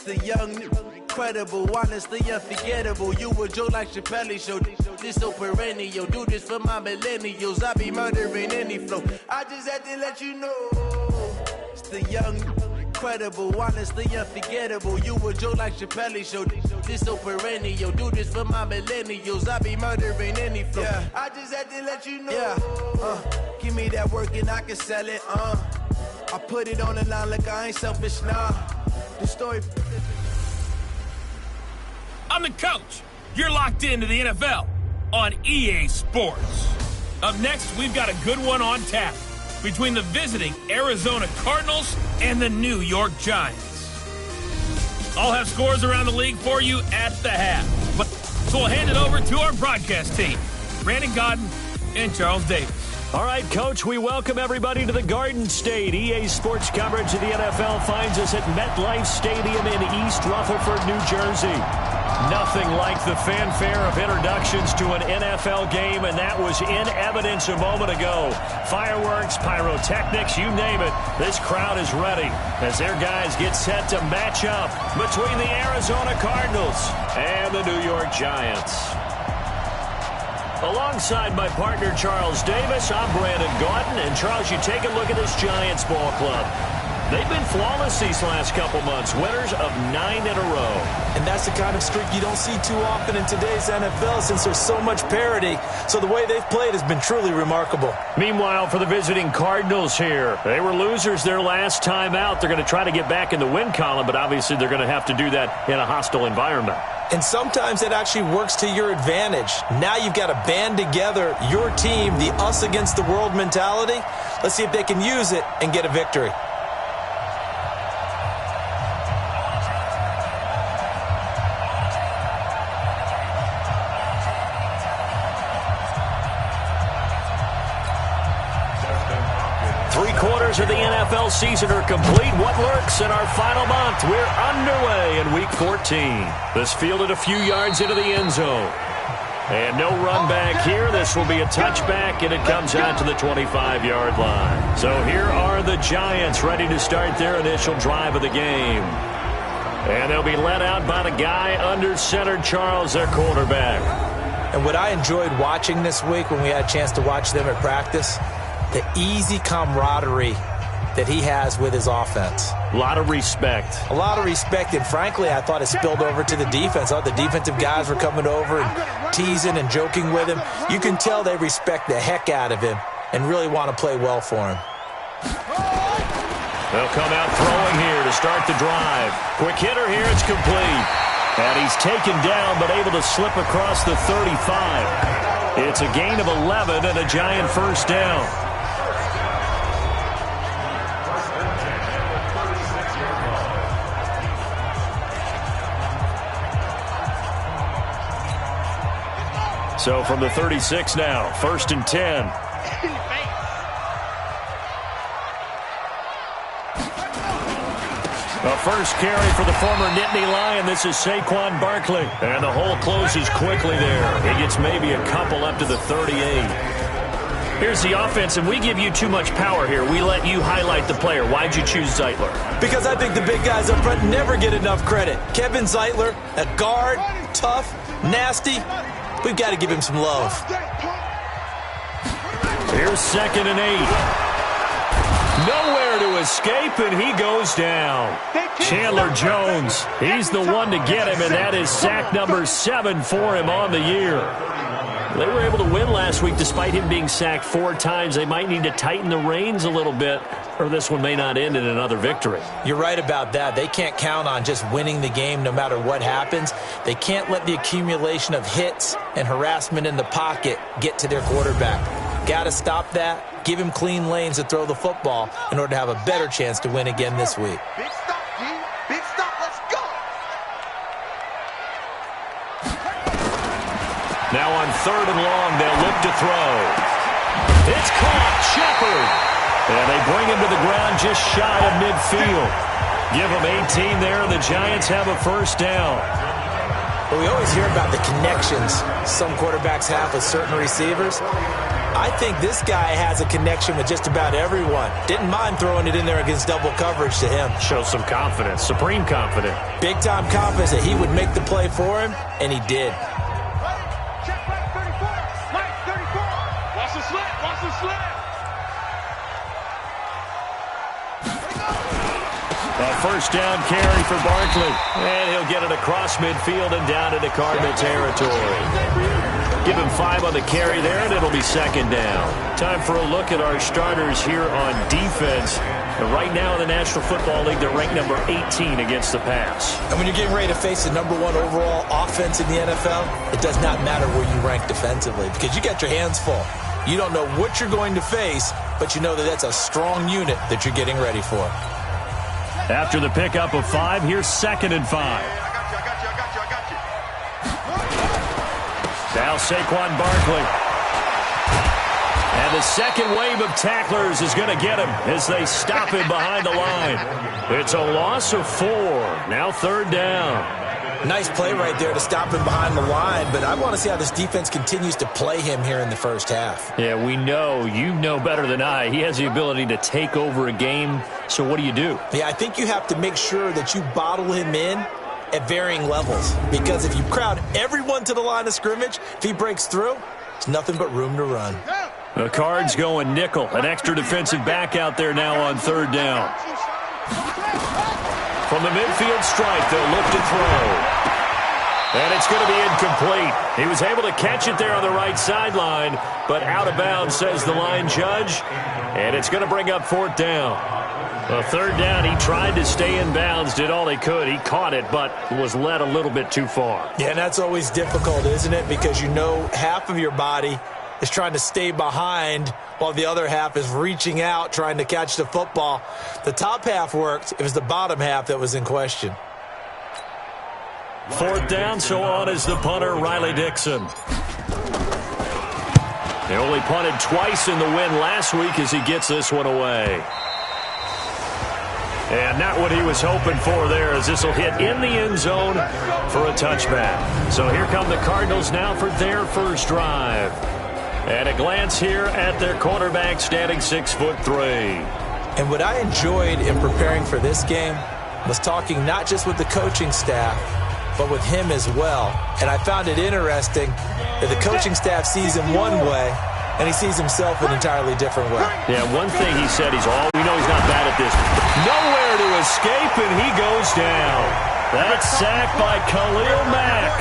The young, incredible, honestly unforgettable. You a Joe like Chappelle show. This so perennial. Do this for my millennials. I be murdering any flow. I just had to let you know. It's the young, incredible, honestly unforgettable. You a Joe like Chappelle show. This so perennial. Do this for my millennials. I be murdering any flow. Yeah. I just had to let you know. Yeah. Give me that work and I can sell it. I put it on the line like I ain't selfish, nah. The story. I'm the coach. You're locked into the NFL on EA Sports. Up next, we've got a good one on tap between the visiting Arizona Cardinals and the New York Giants. I'll have scores around the league for you at the half. So we'll hand it over to our broadcast team, Brandon Godden and Charles Davis. All right, Coach, we welcome everybody to the Garden State. EA Sports coverage of the NFL finds us at MetLife Stadium in East Rutherford, New Jersey. Nothing like the fanfare of introductions to an NFL game, and that was in evidence a moment ago. Fireworks, pyrotechnics, you name it. This crowd is ready as their guys get set to match up between the Arizona Cardinals and the New York Giants. Alongside my partner, Charles Davis, I'm Brandon Gaudin. And, Charles, you take a look at this Giants ball club. They've been flawless these last couple months, winners of 9 in a row. And that's the kind of streak you don't see too often in today's NFL since there's so much parity. So the way they've played has been truly remarkable. Meanwhile, for the visiting Cardinals here, they were losers their last time out. They're going to try to get back in the win column, but obviously they're going to have to do that in a hostile environment. And sometimes it actually works to your advantage. Now you've got to band together your team, the us against the world mentality. Let's see if they can use it and get a victory. Three-quarters of the NFL season are complete. What lurks in our final month? We're underway in Week 14. This fielded a few yards into the end zone. And no run back here. This will be a touchback, and it comes out to the 25-yard line. So here are the Giants ready to start their initial drive of the game. And they'll be led out by the guy under center, Charles, their quarterback. And what I enjoyed watching this week when we had a chance to watch them at practice, the easy camaraderie that he has with his offense. A lot of respect. A lot of respect, and frankly, I thought it spilled over to the defense. The defensive guys were coming over and teasing and joking with him. You can tell they respect the heck out of him and really want to play well for him. They'll come out throwing here to start the drive. Quick hitter here, it's complete. And he's taken down but able to slip across the 35. It's a gain of 11 and a Giant first down. So from the 36 now, 1st and 10. A first carry for the former Nittany Lion. This is Saquon Barkley. And the hole closes quickly there. He gets maybe a couple up to the 38. Here's the offense, and we give you too much power here. We let you highlight the player. Why'd you choose Zeitler? Because I think the big guys up front never get enough credit. Kevin Zeitler, a guard, tough, nasty. We've got to give him some love. Here's 2nd and 8. Nowhere to escape, and he goes down. Chandler Jones, he's the one to get him, and that is sack number 7 for him on the year. They were able to win last week despite him being sacked 4 times. They might need to tighten the reins a little bit, or this one may not end in another victory. You're right about that. They can't count on just winning the game no matter what happens. They can't let the accumulation of hits and harassment in the pocket get to their quarterback. Got to stop that, give him clean lanes to throw the football in order to have a better chance to win again this week. Big stop, G. Big stop. Let's go. Now on 3rd and long, they'll look to throw. It's caught. Shepard. And they bring him to the ground just shy of midfield. Give him 18 there, and the Giants have a first down. Well, we always hear about the connections some quarterbacks have with certain receivers. I think this guy has a connection with just about everyone. Didn't mind throwing it in there against double coverage to him. Shows some confidence, supreme confidence. Big-time confidence that he would make the play for him, and he did. Check right 34. Right 34. Watch the slit. Watch the slit. A first down carry for Barkley. And he'll get it across midfield and down into Cardinal territory. Give him 5 on the carry there, and it'll be second down. Time for a look at our starters here on defense. And right now in the National Football League, they're ranked number 18 against the pass. And when you're getting ready to face the number 1 overall offense in the NFL, it does not matter where you rank defensively because you got your hands full. You don't know what you're going to face, but you know that that's a strong unit that you're getting ready for. After the pickup of 5, here's 2nd and 5. I got you. Now Saquon Barkley. And the second wave of tacklers is going to get him as they stop him behind the line. It's a loss of 4. Now 3rd down. Nice play right there to stop him behind the line, but I want to see how this defense continues to play him here in the first half. Yeah, we know. You know better than I. He has the ability to take over a game, so what do you do? Yeah, I think you have to make sure that you bottle him in at varying levels, because if you crowd everyone to the line of scrimmage, if he breaks through, it's nothing but room to run. The Cards going nickel. An extra defensive back out there now on 3rd down. From the midfield stripe, they'll look to throw. And it's going to be incomplete. He was able to catch it there on the right sideline, but out of bounds, says the line judge. And it's going to bring up 4th down. A 3rd down, he tried to stay in bounds, did all he could. He caught it, but was led a little bit too far. Yeah, and that's always difficult, isn't it? Because you know half of your body is trying to stay behind while the other half is reaching out, trying to catch the football. The top half worked. It was the bottom half that was in question. 4th down, so on is the punter, Riley Dixon. They only punted twice in the win last week as he gets this one away. And not what he was hoping for there, as this will hit in the end zone for a touchback. So here come the Cardinals now for their first drive. And a glance here at their quarterback, standing 6'3". And what I enjoyed in preparing for this game was talking not just with the coaching staff, but with him as well. And I found it interesting that the coaching staff sees him one way, and he sees himself an entirely different way. Yeah, one thing he said, we know he's not bad at this. Nowhere to escape, and he goes down. That's sacked by Khalil Mack.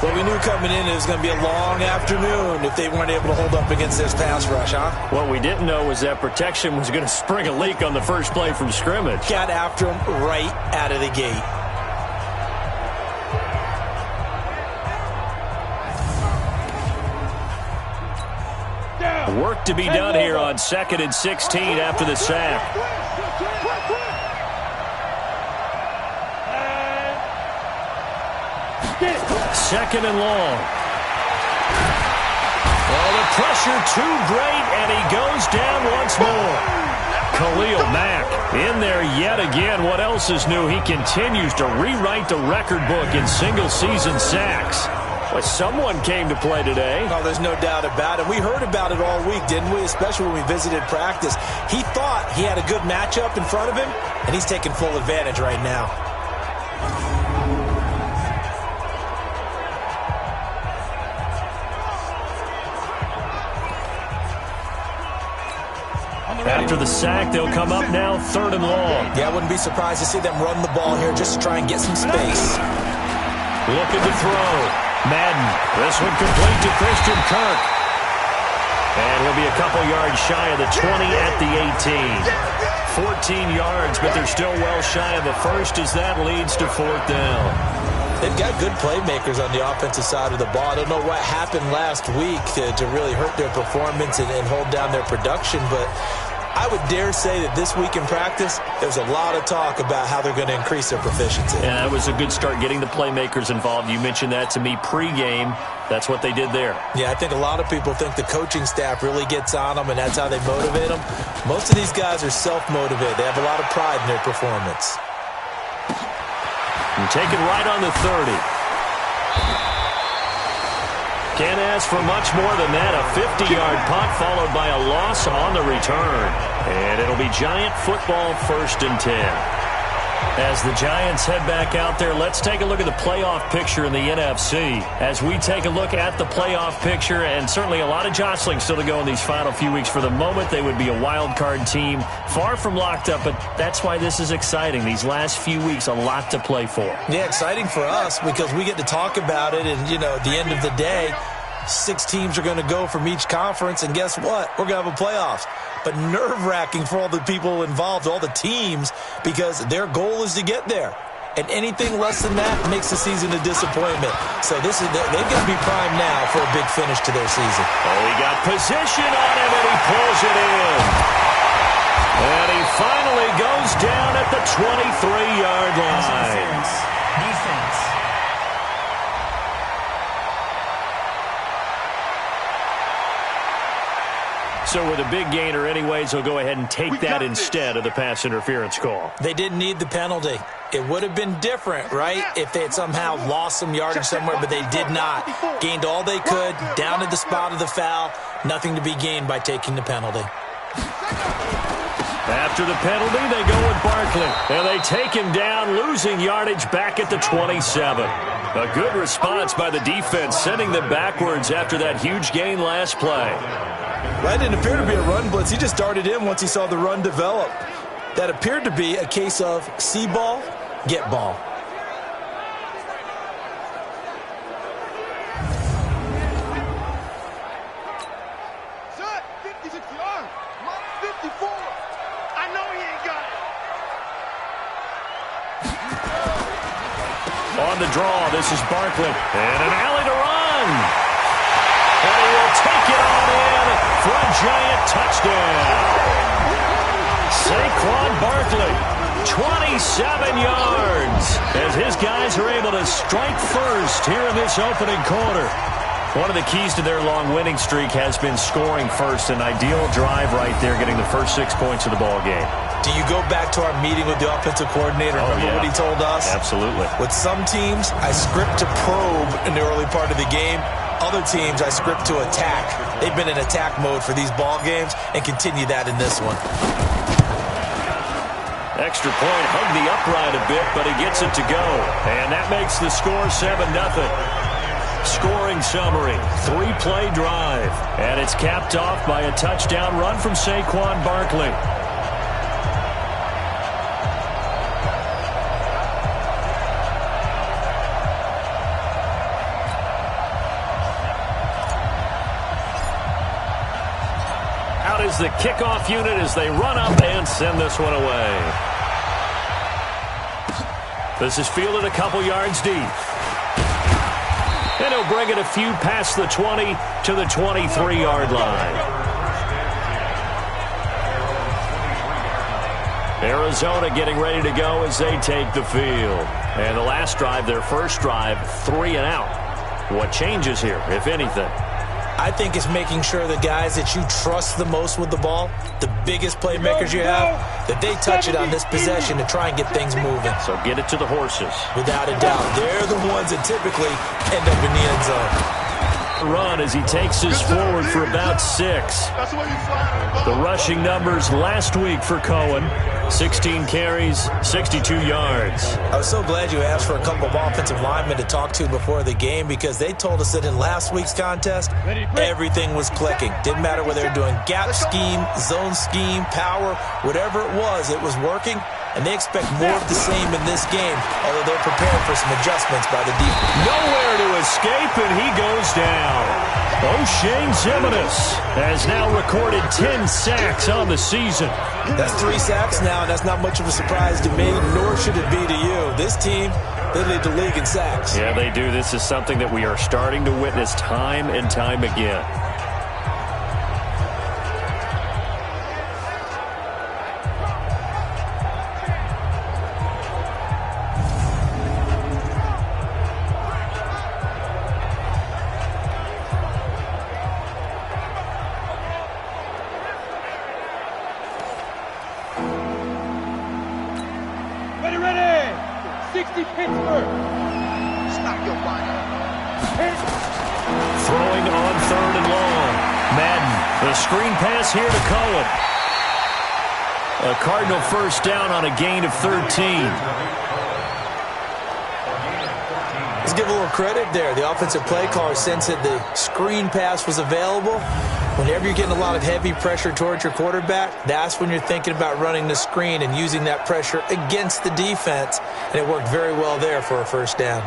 Well, we knew coming in it was going to be a long afternoon if they weren't able to hold up against this pass rush, huh? What we didn't know was that protection was going to spring a leak on the first play from scrimmage. Got after him right out of the gate. Work to be done here on 2nd and 16 after the sack. 2nd and long. Oh, the pressure too great, and he goes down once more. Khalil Mack in there yet again. What else is new? He continues to rewrite the record book in single-season sacks. Well, someone came to play today. Oh, there's no doubt about it. We heard about it all week, didn't we? Especially when we visited practice. He thought he had a good matchup in front of him, and he's taking full advantage right now. After the sack, they'll come up now 3rd and long. Yeah, I wouldn't be surprised to see them run the ball here just to try and get some space. Looking to throw. Madden. This one complete to Christian Kirk. And he'll be a couple yards shy of the 20 at the 18. 14 yards, but they're still well shy of a first as that leads to 4th down. They've got good playmakers on the offensive side of the ball. I don't know what happened last week to really hurt their performance and hold down their production, but I would dare say that this week in practice, there's a lot of talk about how they're going to increase their proficiency. Yeah, that was a good start getting the playmakers involved. You mentioned that to me pregame. That's what they did there. Yeah, I think a lot of people think the coaching staff really gets on them, and that's how they motivate them. Most of these guys are self-motivated. They have a lot of pride in their performance. And taken right on the 30. Can't ask for much more than that. A 50-yard punt followed by a loss on the return. And it'll be Giant football, 1st and 10. As the Giants head back out there, let's take a look at the playoff picture in the NFC. As we take a look at the playoff picture, and certainly a lot of jostling still to go in these final few weeks. For the moment, they would be a wild card team, far from locked up, but that's why this is exciting. These last few weeks, a lot to play for. Yeah, exciting for us because we get to talk about it, and, at the end of the day, 6 teams are going to go from each conference, and guess what? We're going to have a playoffs. But nerve-wracking for all the people involved, all the teams, because their goal is to get there. And anything less than that makes the season a disappointment. So they're going to be primed now for a big finish to their season. Oh, he got position on him, and he pulls it in. And he finally goes down at the 23-yard line. Defense. So with a big gainer anyways, he'll go ahead and take that instead of the pass interference call. They didn't need the penalty. It would have been different, right, if they had somehow lost some yardage somewhere, but they did not. Gained all they could, down at the spot of the foul. Nothing to be gained by taking the penalty. After the penalty, they go with Barkley. And they take him down, losing yardage back at the 27. A good response by the defense, sending them backwards after that huge gain last play. That didn't appear to be a run blitz. He just darted in once he saw the run develop. That appeared to be a case of see ball, get ball. Shut, 56 yards. 54. I know he ain't got it. On the draw, this is Barkley. And an alley to run. And he will take it on in for a Giant touchdown. Saquon Barkley, 27 yards, as his guys are able to strike first here in this opening quarter. One of the keys to their long winning streak has been scoring first. An ideal drive right there, getting the first 6 points of the ball game. Do you go back to our meeting with the offensive coordinator? Remember what he told us? Absolutely. With some teams, I script to probe in the early part of the game. Other teams, I script to attack. They've been in attack mode for these ball games and continue that in this one. Extra point, hugged the upright a bit, but he gets it to go. And that makes the score 7-0. Scoring summary, 3-play drive. And it's capped off by a touchdown run from Saquon Barkley. Is the kickoff unit as they run up and send this one away. This is fielded a couple yards deep. And he'll bring it a few past the 20 to the 23-yard line. Arizona getting ready to go as they take the field. And the last drive, their first drive, 3 and out. What changes here, if anything? I think it's making sure the guys that you trust the most with the ball, the biggest playmakers you have, that they touch it on this possession to try and get things moving. So get it to the horses. Without a doubt. They're the ones that typically end up in the end zone. Run as he takes us forward for about 6. The rushing numbers last week for Cohen, 16 carries, 62 yards. I was so glad you asked for a couple of offensive linemen to talk to before the game because they told us that in last week's contest, everything was clicking. Didn't matter whether they were doing gap scheme, zone scheme, power, whatever it was working. And they expect more of the same in this game, although they're prepared for some adjustments by the defense. Nowhere to escape, and he goes down. O'Shane Ximines has now recorded 10 sacks on the season. That's 3 sacks now, and that's not much of a surprise to me, nor should it be to you. This team, they lead the league in sacks. Yeah, they do. This is something that we are starting to witness time and time again. Madden, the screen pass here to Cohen. A Cardinal first down on a gain of 13. Let's give a little credit there. The offensive play caller sensed that the screen pass was available. Whenever you're getting a lot of heavy pressure towards your quarterback, that's when you're thinking about running the screen and using that pressure against the defense. And it worked very well there for a first down.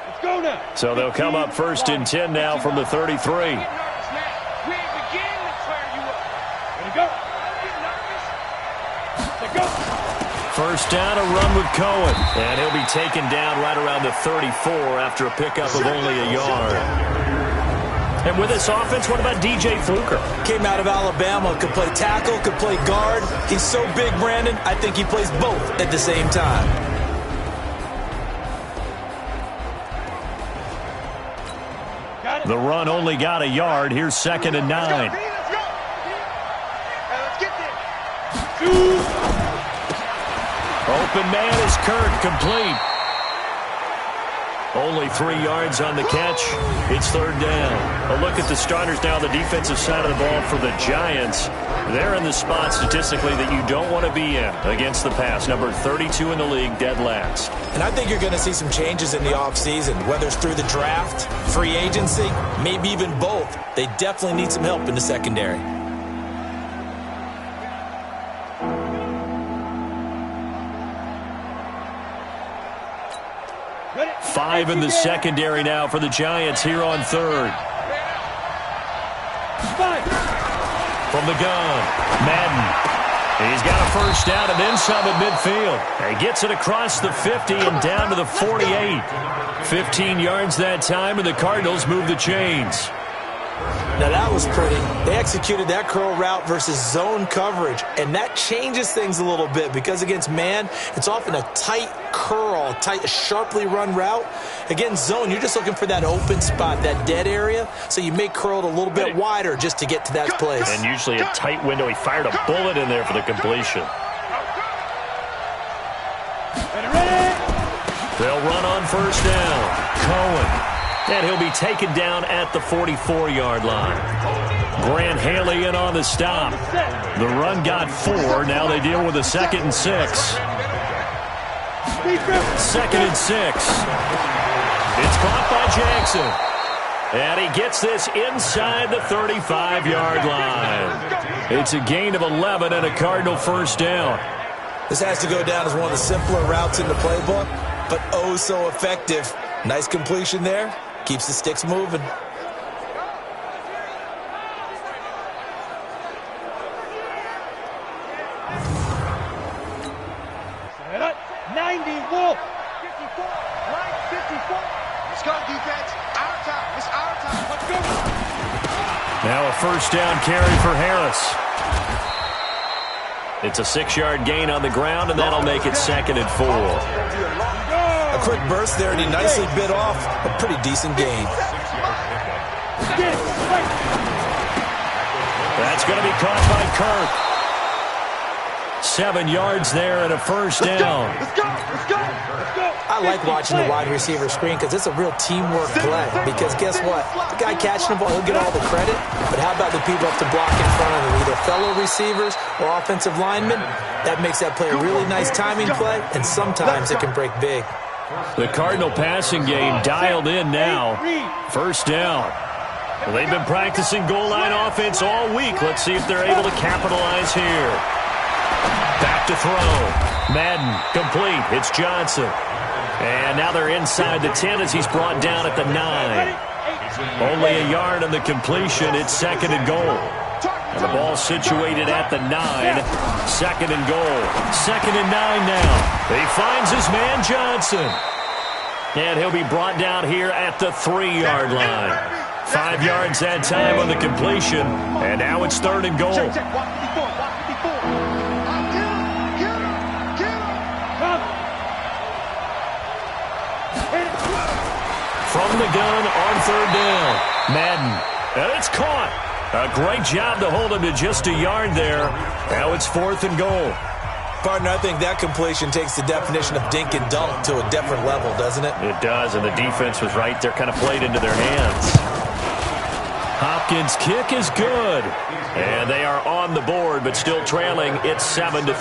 Let's go now. So they'll come up first and 10 now from the 33. First down, a run with Cohen. And he'll be taken down right around the 34 after a pickup of only a yard. And with this offense, what about DJ Fluker? Came out of Alabama, could play tackle, could play guard. He's so big, Brandon, I think he plays both at the same time. The run only got a yard. Here's 2nd and 9. Open man is Kirk, complete. Only 3 yards on the catch. It's 3rd down. A look at the starters now on the defensive side of the ball for the Giants. They're in the spot statistically that you don't want to be in against the pass. Number 32 in the league, dead last. And I think you're going to see some changes in the offseason, whether it's through the draft, free agency, maybe even both. They definitely need some help in the secondary. Five in the secondary now for the Giants here on 3rd. From the gun, Madden. He's got a first down and then some at midfield. He gets it across the 50 and down to the 48. 15 yards that time, and the Cardinals move the chains. Now that was pretty. They executed that curl route versus zone coverage, and that changes things a little bit because against man, it's often a tight curl, tight, sharply run route. Against zone, you're just looking for that open spot, that dead area, so you may curl it a little bit wider just to get to that place. And usually a tight window. He fired a bullet in there for the completion. They'll run on first down. Cohen. And he'll be taken down at the 44-yard line. Grant Haley in on the stop. The run got 4. Now they deal with a 2nd and 6. 2nd and 6. It's caught by Jackson. And he gets this inside the 35-yard line. It's a gain of 11 and a Cardinal first down. This has to go down as one of the simpler routes in the playbook, but oh so effective. Nice completion there. Keeps the sticks moving. 90, Wolf. 54, right, 54. Let's go, defense. Our time. It's our time. Let's go. Now a first down carry for Harris. It's a 6-yard gain on the ground, and that'll make it 2nd and 4. A quick burst there, and he nicely bit off a pretty decent gain. That's going to be caught by Kirk. 7 yards there and a first down. Let's go. Let's go. Let's go. I like watching the wide receiver screen because it's a real teamwork play. Because guess what? The guy catching the ball, he'll get all the credit. But how about the people up to block in front of him, either fellow receivers or offensive linemen? That makes that play a really nice timing play, and sometimes it can break big. The Cardinal passing game dialed in now. First down. Well, they've been practicing goal line offense all week. Let's see if they're able to capitalize here. Back to throw. Madden, complete. It's Johnson. And now they're inside the 10 as he's brought down at the 9. Only a yard on the completion. It's 2nd and goal. And the ball situated at the 9. 2nd and goal. 2nd and 9 now. He finds his man Johnson. And he'll be brought down here at the 3-yard line. 5 yards that time on the completion. And now it's 3rd and goal. From the gun on 3rd down. Madden. And it's caught. A great job to hold him to just a yard there. Now it's 4th and goal. Partner, I think that completion takes the definition of dink and dunk to a different level, doesn't it? It does, and the defense was right there, kind of played into their hands. Hopkins' kick is good. And they are on the board, but still trailing. It's 7-3.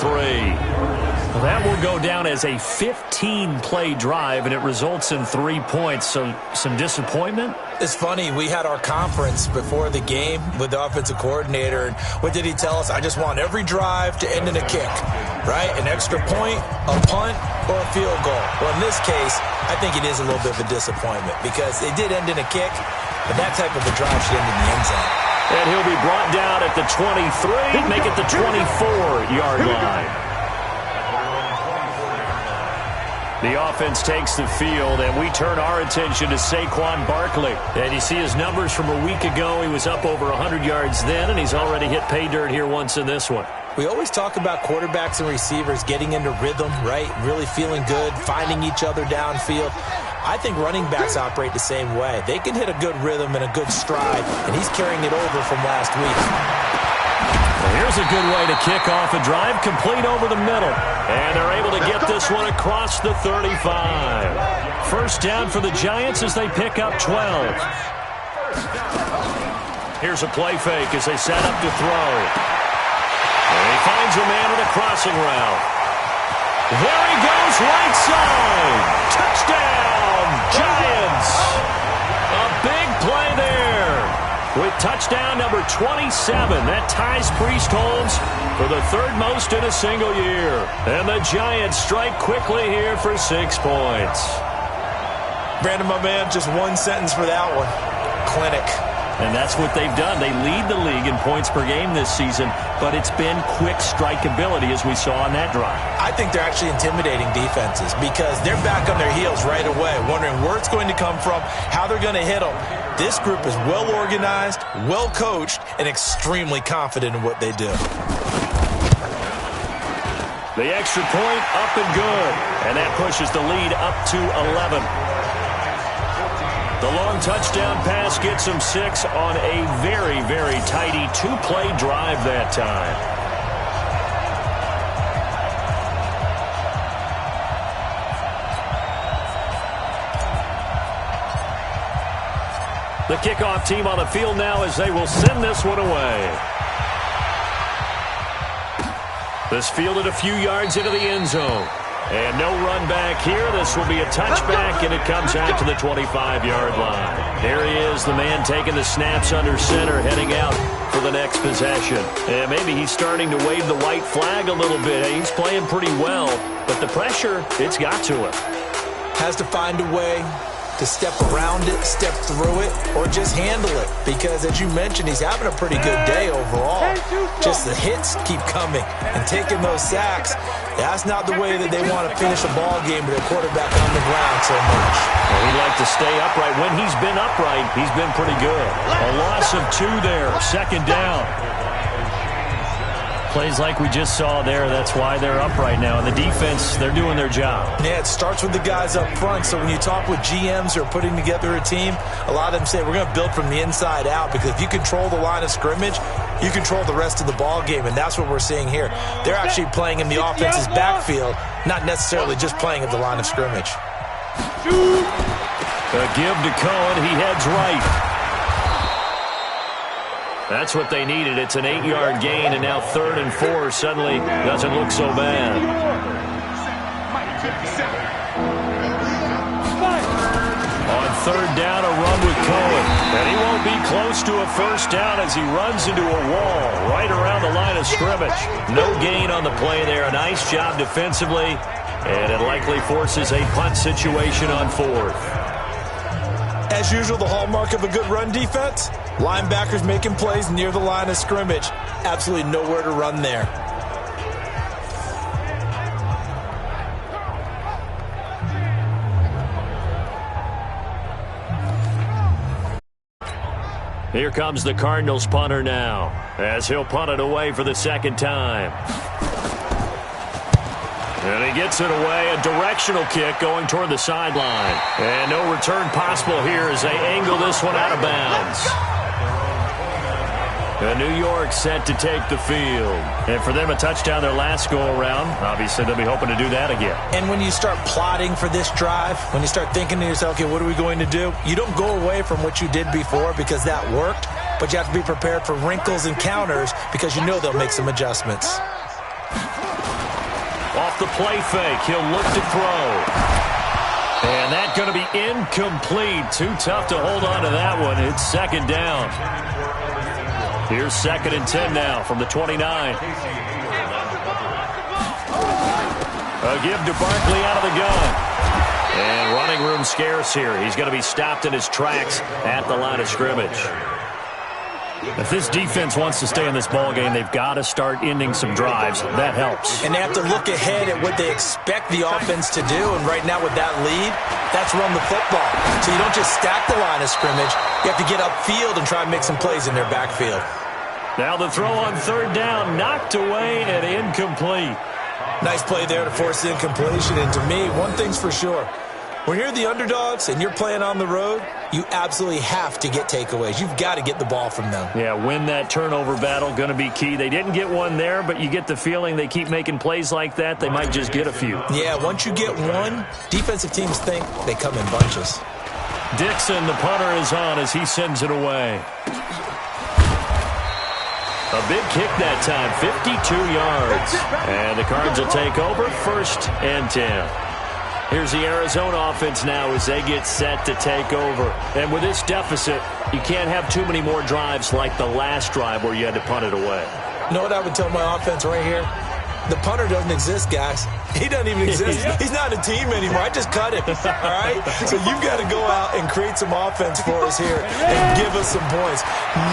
Well, that will go down as a 15-play drive, and it results in 3 points. So some disappointment? It's funny. We had our conference before the game with the offensive coordinator. And what did he tell us? I just want every drive to end in a kick, right? An extra point, a punt, or a field goal. Well, in this case, I think it is a little bit of a disappointment because it did end in a kick, but that type of a drive should end in the end zone. And he'll be brought down at the 23, make it the 24-yard line. The offense takes the field, and we turn our attention to Saquon Barkley. And you see his numbers from a week ago. He was up over 100 yards then, and he's already hit pay dirt here once in this one. We always talk about quarterbacks and receivers getting into rhythm, right? Really feeling good, finding each other downfield. I think running backs operate the same way. They can hit a good rhythm and a good stride, and he's carrying it over from last week. Well, here's a good way to kick off a drive, complete over the middle. And they're able to get this one across the 35. First down for the Giants as they pick up 12. Here's a play fake as they set up to throw. And he finds a man on a crossing route. There he goes, right side. Touchdown, Giants. A big play there. With touchdown number 27, that ties Priest Holmes for the third most in a single year. And the Giants strike quickly here for 6 points. Brandon, my man, just one sentence for that one. Clinic. And that's what they've done. They lead the league in points per game this season, but it's been quick strikeability as we saw on that drive. I think they're actually intimidating defenses because they're back on their heels right away, wondering where it's going to come from, how they're going to hit them. This group is well organized, well coached, and extremely confident in what they do. The extra point up and good, and that pushes the lead up to 11. The long touchdown pass gets them 6 on a very, very tidy 2-play drive that time. The kickoff team on the field now as they will send this one away. This fielded a few yards into the end zone. And no run back here. This will be a touchback, and it comes out to the 25-yard line. There he is, the man taking the snaps under center, heading out for the next possession. And maybe he's starting to wave the white flag a little bit. He's playing pretty well, but the pressure, it's got to him. Has to find a way to step around it, step through it, or just handle it. Because, as you mentioned, he's having a pretty good day overall. Just the hits keep coming and taking those sacks. That's not the way that they want to finish a ball game with their quarterback on the ground so much. Well, he'd like to stay upright. When he's been upright, he's been pretty good. A loss of 2 there, second down. Plays like we just saw there, that's why they're up right now. And the defense, they're doing their job. Yeah, it starts with the guys up front. So when you talk with GMs who are putting together a team, a lot of them say we're going to build from the inside out, because if you control the line of scrimmage, you control the rest of the ball game, and that's what we're seeing here. They're actually playing in the offense's backfield, not necessarily just playing at the line of scrimmage. A give to Cohen. He heads right. That's what they needed. It's an 8-yard gain, and now 3rd and 4 suddenly doesn't look so bad. On 3rd down, a run with Cohen. And he won't be close to a first down as he runs into a wall right around the line of scrimmage. No gain on the play there. A nice job defensively, and it likely forces a punt situation on 4th. As usual, the hallmark of a good run defense, linebackers making plays near the line of scrimmage. Absolutely nowhere to run there. Here comes the Cardinals punter now, as he'll punt it away for the 2nd time. And he gets it away, a directional kick going toward the sideline. And no return possible here as they angle this one out of bounds. New York set to take the field. And for them, a touchdown their last go-around. Obviously, they'll be hoping to do that again. And when you start plotting for this drive, when you start thinking to yourself, okay, what are we going to do? You don't go away from what you did before because that worked, but you have to be prepared for wrinkles and counters because you know they'll make some adjustments. Off the play fake, he'll look to throw. And that's going to be incomplete. Too tough to hold on to that one. It's second down. Here's 2nd and 10 now from the 29. A give to Barkley out of the gun. And running room scarce here. He's going to be stopped in his tracks at the line of scrimmage. If this defense wants to stay in this ball game, they've got to start ending some drives. That helps. And they have to look ahead at what they expect the offense to do. And right now with that lead, that's run the football. So you don't just stack the line of scrimmage. You have to get upfield and try and make some plays in their backfield. Now the throw on 3rd down, knocked away and incomplete. Nice play there to force the incompletion. And to me, one thing's for sure. When you're the underdogs and you're playing on the road, you absolutely have to get takeaways. You've got to get the ball from them. Yeah, win that turnover battle, going to be key. They didn't get one there, but you get the feeling they keep making plays like that, they might just get a few. Yeah, once you get one, defensive teams think they come in bunches. Dixon, the punter, is on as he sends it away. A big kick that time, 52 yards. And the Cards will take over, 1st and 10. Here's the Arizona offense now as they get set to take over. And with this deficit, you can't have too many more drives like the last drive where you had to punt it away. You know what I would tell my offense right here? The punter doesn't exist, guys. He doesn't even exist. He's not a team anymore. I just cut him, all right? So you've got to go out and create some offense for us here and give us some points.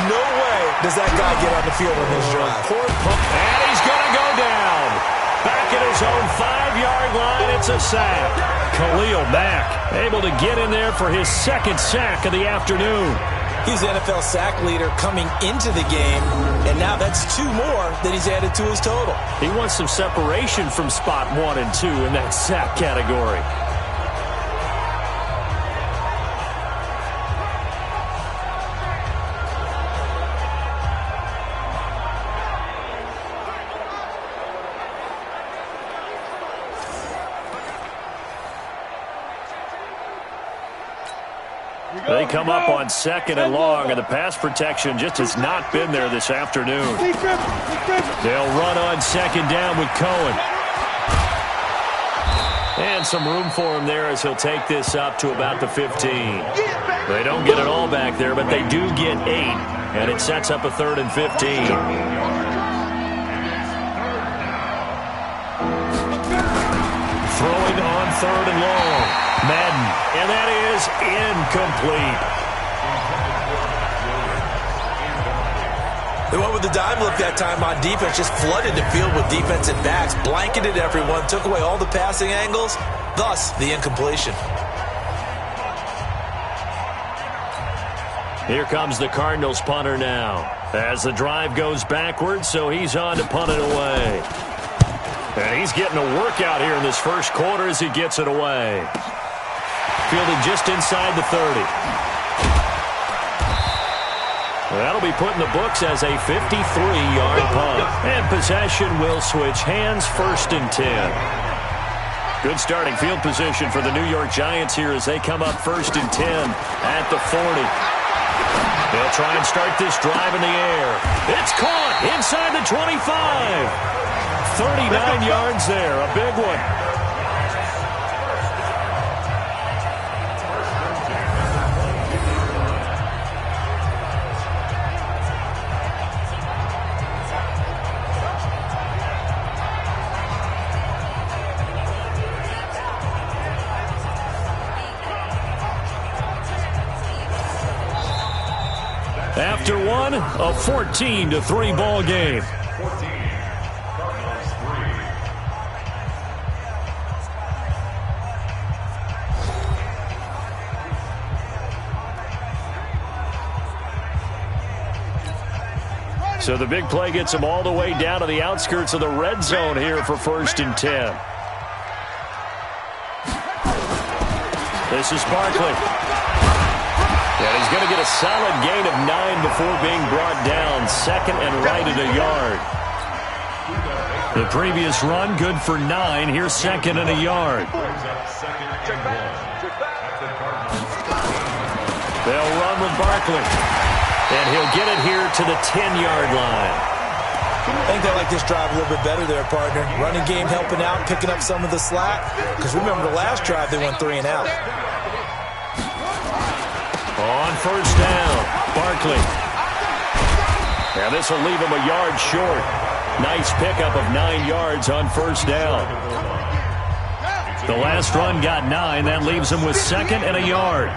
No way does that guy get on the field on this drive. And he's going to go down. Back at his own 5-yard line, it's a sack. Khalil Mack able to get in there for his 2nd sack of the afternoon. He's the NFL sack leader coming into the game, and now that's 2 more that he's added to his total. He wants some separation from spot 1 and 2 in that sack category. They come up on 2nd and long, and the pass protection just has not been there this afternoon. They'll run on 2nd down with Cohen. And some room for him there as he'll take this up to about the 15. They don't get it all back there, but they do get 8, and it sets up a 3rd and 15. Throwing on 3rd and long. Madden, and that is incomplete. They went with the dime look that time on defense, just flooded the field with defensive backs, blanketed everyone, took away all the passing angles, thus the incompletion. Here comes the Cardinals punter now. As the drive goes backwards, so he's on to punt it away. And he's getting a workout here in this first quarter as he gets it away. Fielded just inside the 30. That'll be put in the books as a 53-yard punt. And possession will switch hands, 1st and 10. Good starting field position for the New York Giants here as they come up 1st and 10 at the 40. They'll try and start this drive in the air. It's caught inside the 25. 39 yards there, a big one. After one, a 14-3 ball game. So the big play gets them all the way down to the outskirts of the red zone here for 1st and 10. This is Barkley. And he's going to get a solid gain of 9 before being brought down. Second and right at a yard. The previous run, good for 9. Here's second and a yard. They'll run with Barkley. And he'll get it here to the 10-yard line. I think they like this drive a little bit better there, partner. Running game helping out, picking up some of the slack. Because remember, the last drive, they went 3 and out. On first down, Barkley. Now this will leave him a yard short. Nice pickup of 9 yards on first down. The last run got 9. That leaves him with second and a yard.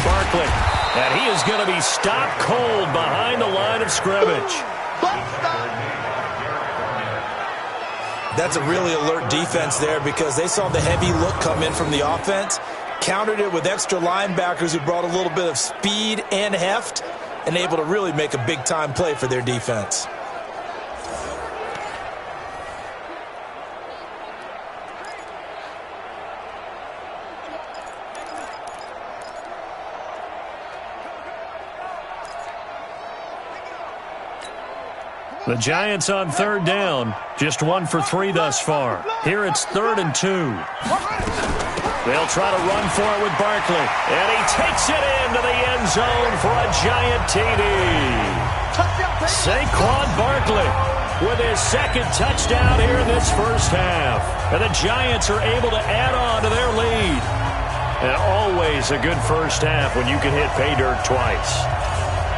Barkley. And he is going to be stopped cold behind the line of scrimmage. That's a really alert defense there because they saw the heavy look come in from the offense, countered it with extra linebackers who brought a little bit of speed and heft, and able to really make a big-time play for their defense. The Giants on third down. Just 1 for 3 thus far. Here it's 3rd and 2. They'll try to run for it with Barkley. And he takes it into the end zone for a Giant TD. Saquon Barkley with his second touchdown here in this first half. And the Giants are able to add on to their lead. And always a good first half when you can hit pay dirt twice.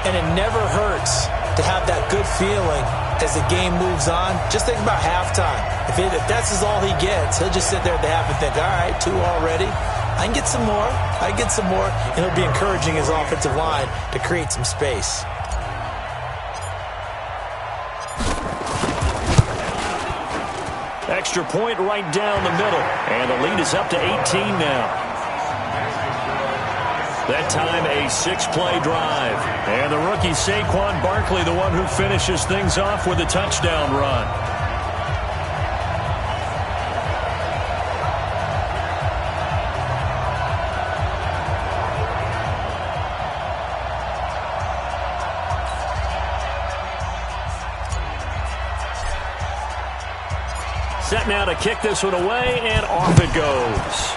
And it never hurts to have that good feeling as the game moves on. Just think about halftime. If that's all he gets, he'll just sit there at the half and think, all right, 2 already. I can get some more. I can get some more. And he'll be encouraging his offensive line to create some space. Extra point right down the middle. And the lead is up to 18 now. That time a 6-play drive. And the rookie Saquon Barkley, the one who finishes things off with a touchdown run. Set now to kick this one away, and off it goes.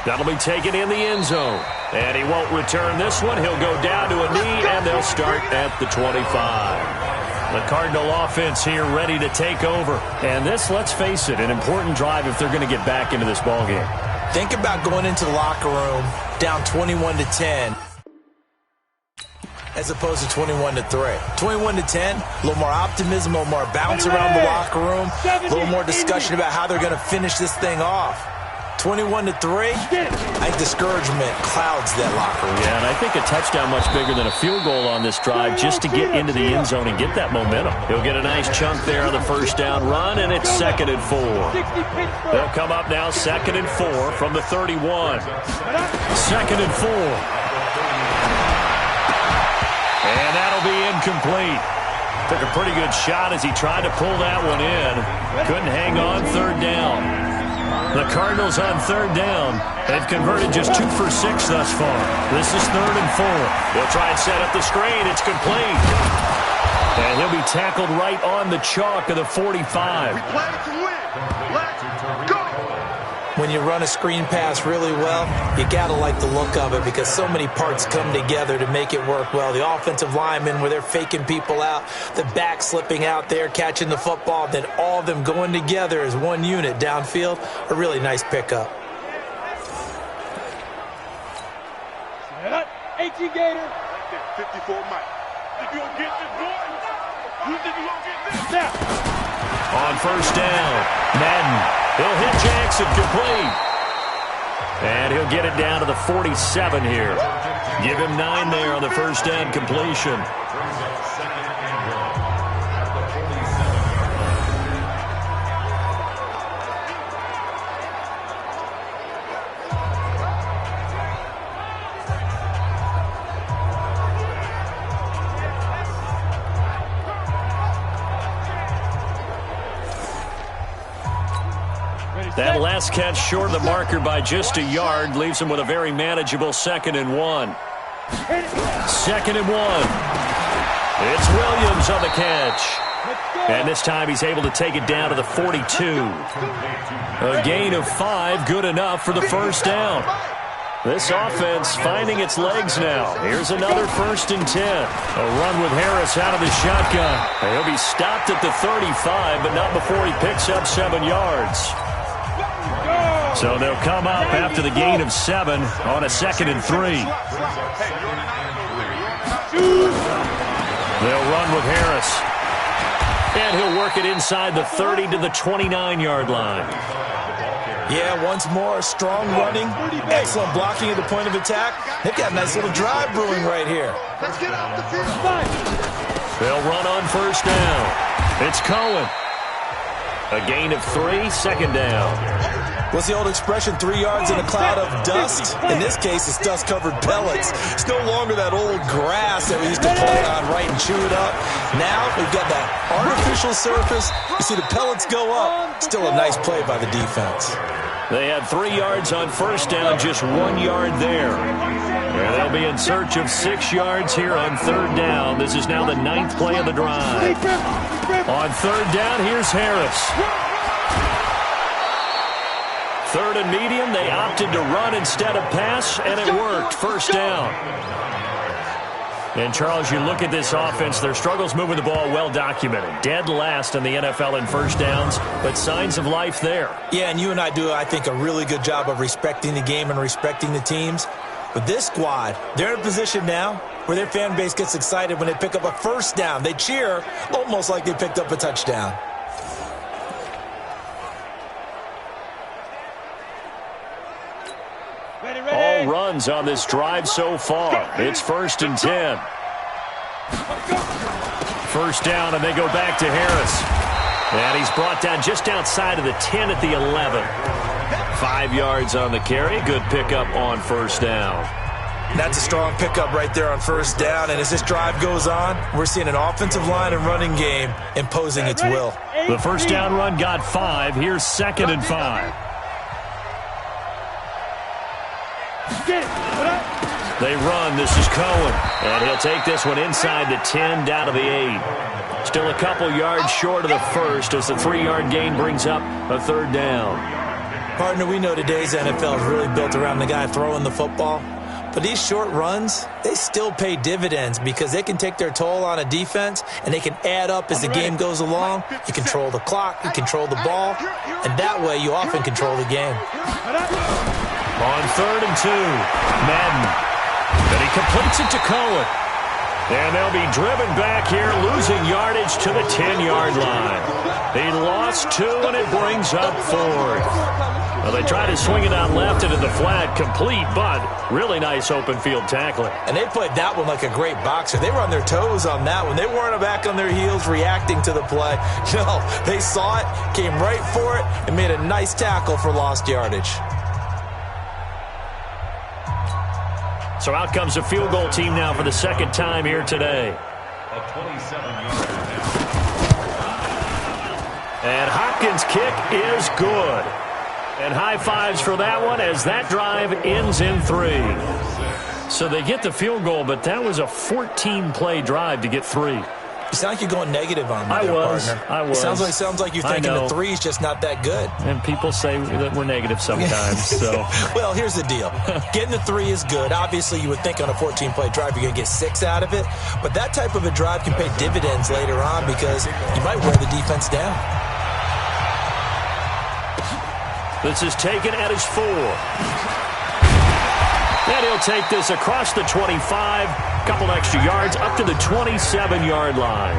That'll be taken in the end zone. And he won't return this one. He'll go down to a knee, and they'll start at the 25. The Cardinal offense here ready to take over. And this, let's face it, an important drive if they're going to get back into this ballgame. Think about going into the locker room down 21-10 as opposed to 21-3. 21-10, a little more optimism, a little more bounce around the locker room, a little more discussion about how they're going to finish this thing off. 21-3, I think discouragement clouds that locker room. Yeah, and I think a touchdown much bigger than a field goal on this drive just to get into the end zone and get that momentum. He'll get a nice chunk there on the first down run, and it's 2nd and 4. They'll come up now 2nd and 4 from the 31. 2nd and 4. And that'll be incomplete. Took a pretty good shot as he tried to pull that one in. Couldn't hang on 3rd down. The Cardinals on 3rd down. They've converted just 2 for 6 thus far. This is 3rd and 4. They'll try and set up the screen. It's complete. And he'll be tackled right on the chalk of the 45. We play to win. Let's go. When you run a screen pass really well, you got to like the look of it because so many parts come together to make it work well. The offensive linemen, where they're faking people out, the back slipping out there, catching the football, then all of them going together as one unit downfield, a really nice pickup. 18 Gator. 54 Mike. Think you gonna get this, boy? You think you gonna get this? Now. On first down, Madden. He'll hit Jackson complete. And he'll get it down to the 47 here. Give him 9 there on the first down completion. That last catch short of the marker by just a yard leaves him with a very manageable 2nd and 1. 2nd and 1. It's Williams on the catch. And this time he's able to take it down to the 42. A gain of 5, good enough for the first down. This offense finding its legs now. Here's another 1st and 10. A run with Harris out of the shotgun. He'll be stopped at the 35, but not before he picks up 7 yards. So they'll come up after the gain of 7 on a 2nd and 3. They'll run with Harris. And he'll work it inside the 30 to the 29-yard line. Yeah, once more, strong running, excellent blocking at the point of attack. They've got a nice little drive brewing right here. Let's get off the field. They'll run on 1st down. It's Cohen. A gain of 3, 2nd down. What's the old expression, 3 yards in a cloud of dust? In this case, it's dust-covered pellets. It's no longer that old grass that we used to pull on right and chew it up. Now we've got that artificial surface. You see the pellets go up. Still a nice play by the defense. They had 3 yards on 1st down, just 1 yard there. And they'll be in search of 6 yards here on 3rd down. This is now the 9th play of the drive. On 3rd down, here's Harris. 3rd and medium, they opted to run instead of pass, and it worked. 1st down. And, Charles, you look at this offense, their struggles moving the ball well documented. Dead last in the NFL in 1st downs, but signs of life there. Yeah, and you and I do, I think, a really good job of respecting the game and respecting the teams. But this squad, they're in a position now where their fan base gets excited when they pick up a 1st down. They cheer almost like they picked up a touchdown. All runs on this drive so far. It's 1st and 10. 1st down, and they go back to Harris. And he's brought down just outside of the 10 at the 11. 5 yards on the carry. Good pickup on 1st down. That's a strong pickup right there on 1st down. And as this drive goes on, we're seeing an offensive line and running game imposing its will. The 1st down run got 5. Here's 2nd and 5. They run. This is Cohen. And he'll take this one inside the 10 down to the 8. Still a couple yards short of the 1st as the 3-yard gain brings up a 3rd down. Partner, we know today's NFL is really built around the guy throwing the football. But these short runs, they still pay dividends because they can take their toll on a defense and they can add up as the game goes along. You control the clock, you control the ball, and that way you often control the game. On 3rd and 2, Madden. And he completes it to Cohen. And they'll be driven back here, losing yardage to the 10-yard line. He lost 2, and it brings up 4th. Well, they try to swing it out left into the flat, complete, but really nice open field tackling. And they played that one like a great boxer. They were on their toes on that one. They weren't back on their heels reacting to the play. No, they saw it, came right for it, and made a nice tackle for lost yardage. So out comes a field goal team now for the 2nd time here today. And Hopkins' kick is good. And high fives for that one as that drive ends in 3. So they get the field goal, but that was a 14-play drive to get 3. You sound like you're going negative on me, I was. It sounds like you're thinking the 3 is just not that good. And people say that we're negative sometimes. So, well, here's the deal. Getting the 3 is good. Obviously, you would think on a 14-play drive you're going to get 6 out of it. But that type of a drive can pay dividends later on because you might wear the defense down. This is taken at his 4. And he'll take this across the 25, couple extra yards, up to the 27-yard line.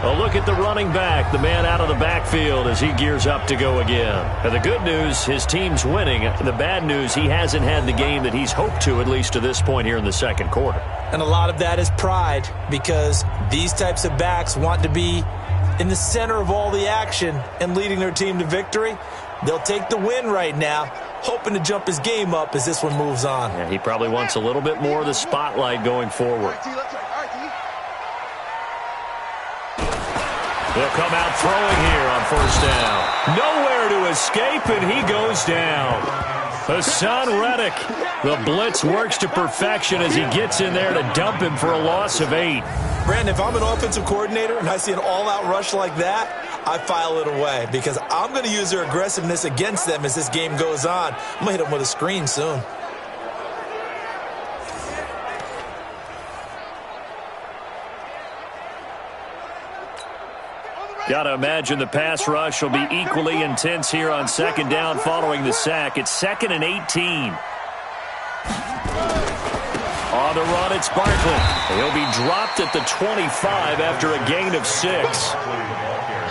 A look at the running back, the man out of the backfield as he gears up to go again. And the good news, his team's winning. The bad news, he hasn't had the game that he's hoped to, at least to this point here in the 2nd quarter. And a lot of that is pride because these types of backs want to be in the center of all the action and leading their team to victory. They'll take the win right now, hoping to jump his game up as this one moves on. Yeah, he probably wants a little bit more of the spotlight going forward. He'll come out throwing here on first down. Nowhere to escape, and he goes down. Hassan Reddick. The blitz works to perfection as he gets in there to dump him for a loss of 8. Brandon, if I'm an offensive coordinator and I see an all-out rush like that, I file it away because I'm going to use their aggressiveness against them as this game goes on. I'm going to hit them with a screen soon. Got to imagine the pass rush will be equally intense here on second down following the sack. It's 2nd and 18. On the run, it's Barkley. He'll be dropped at the 25 after a gain of 6.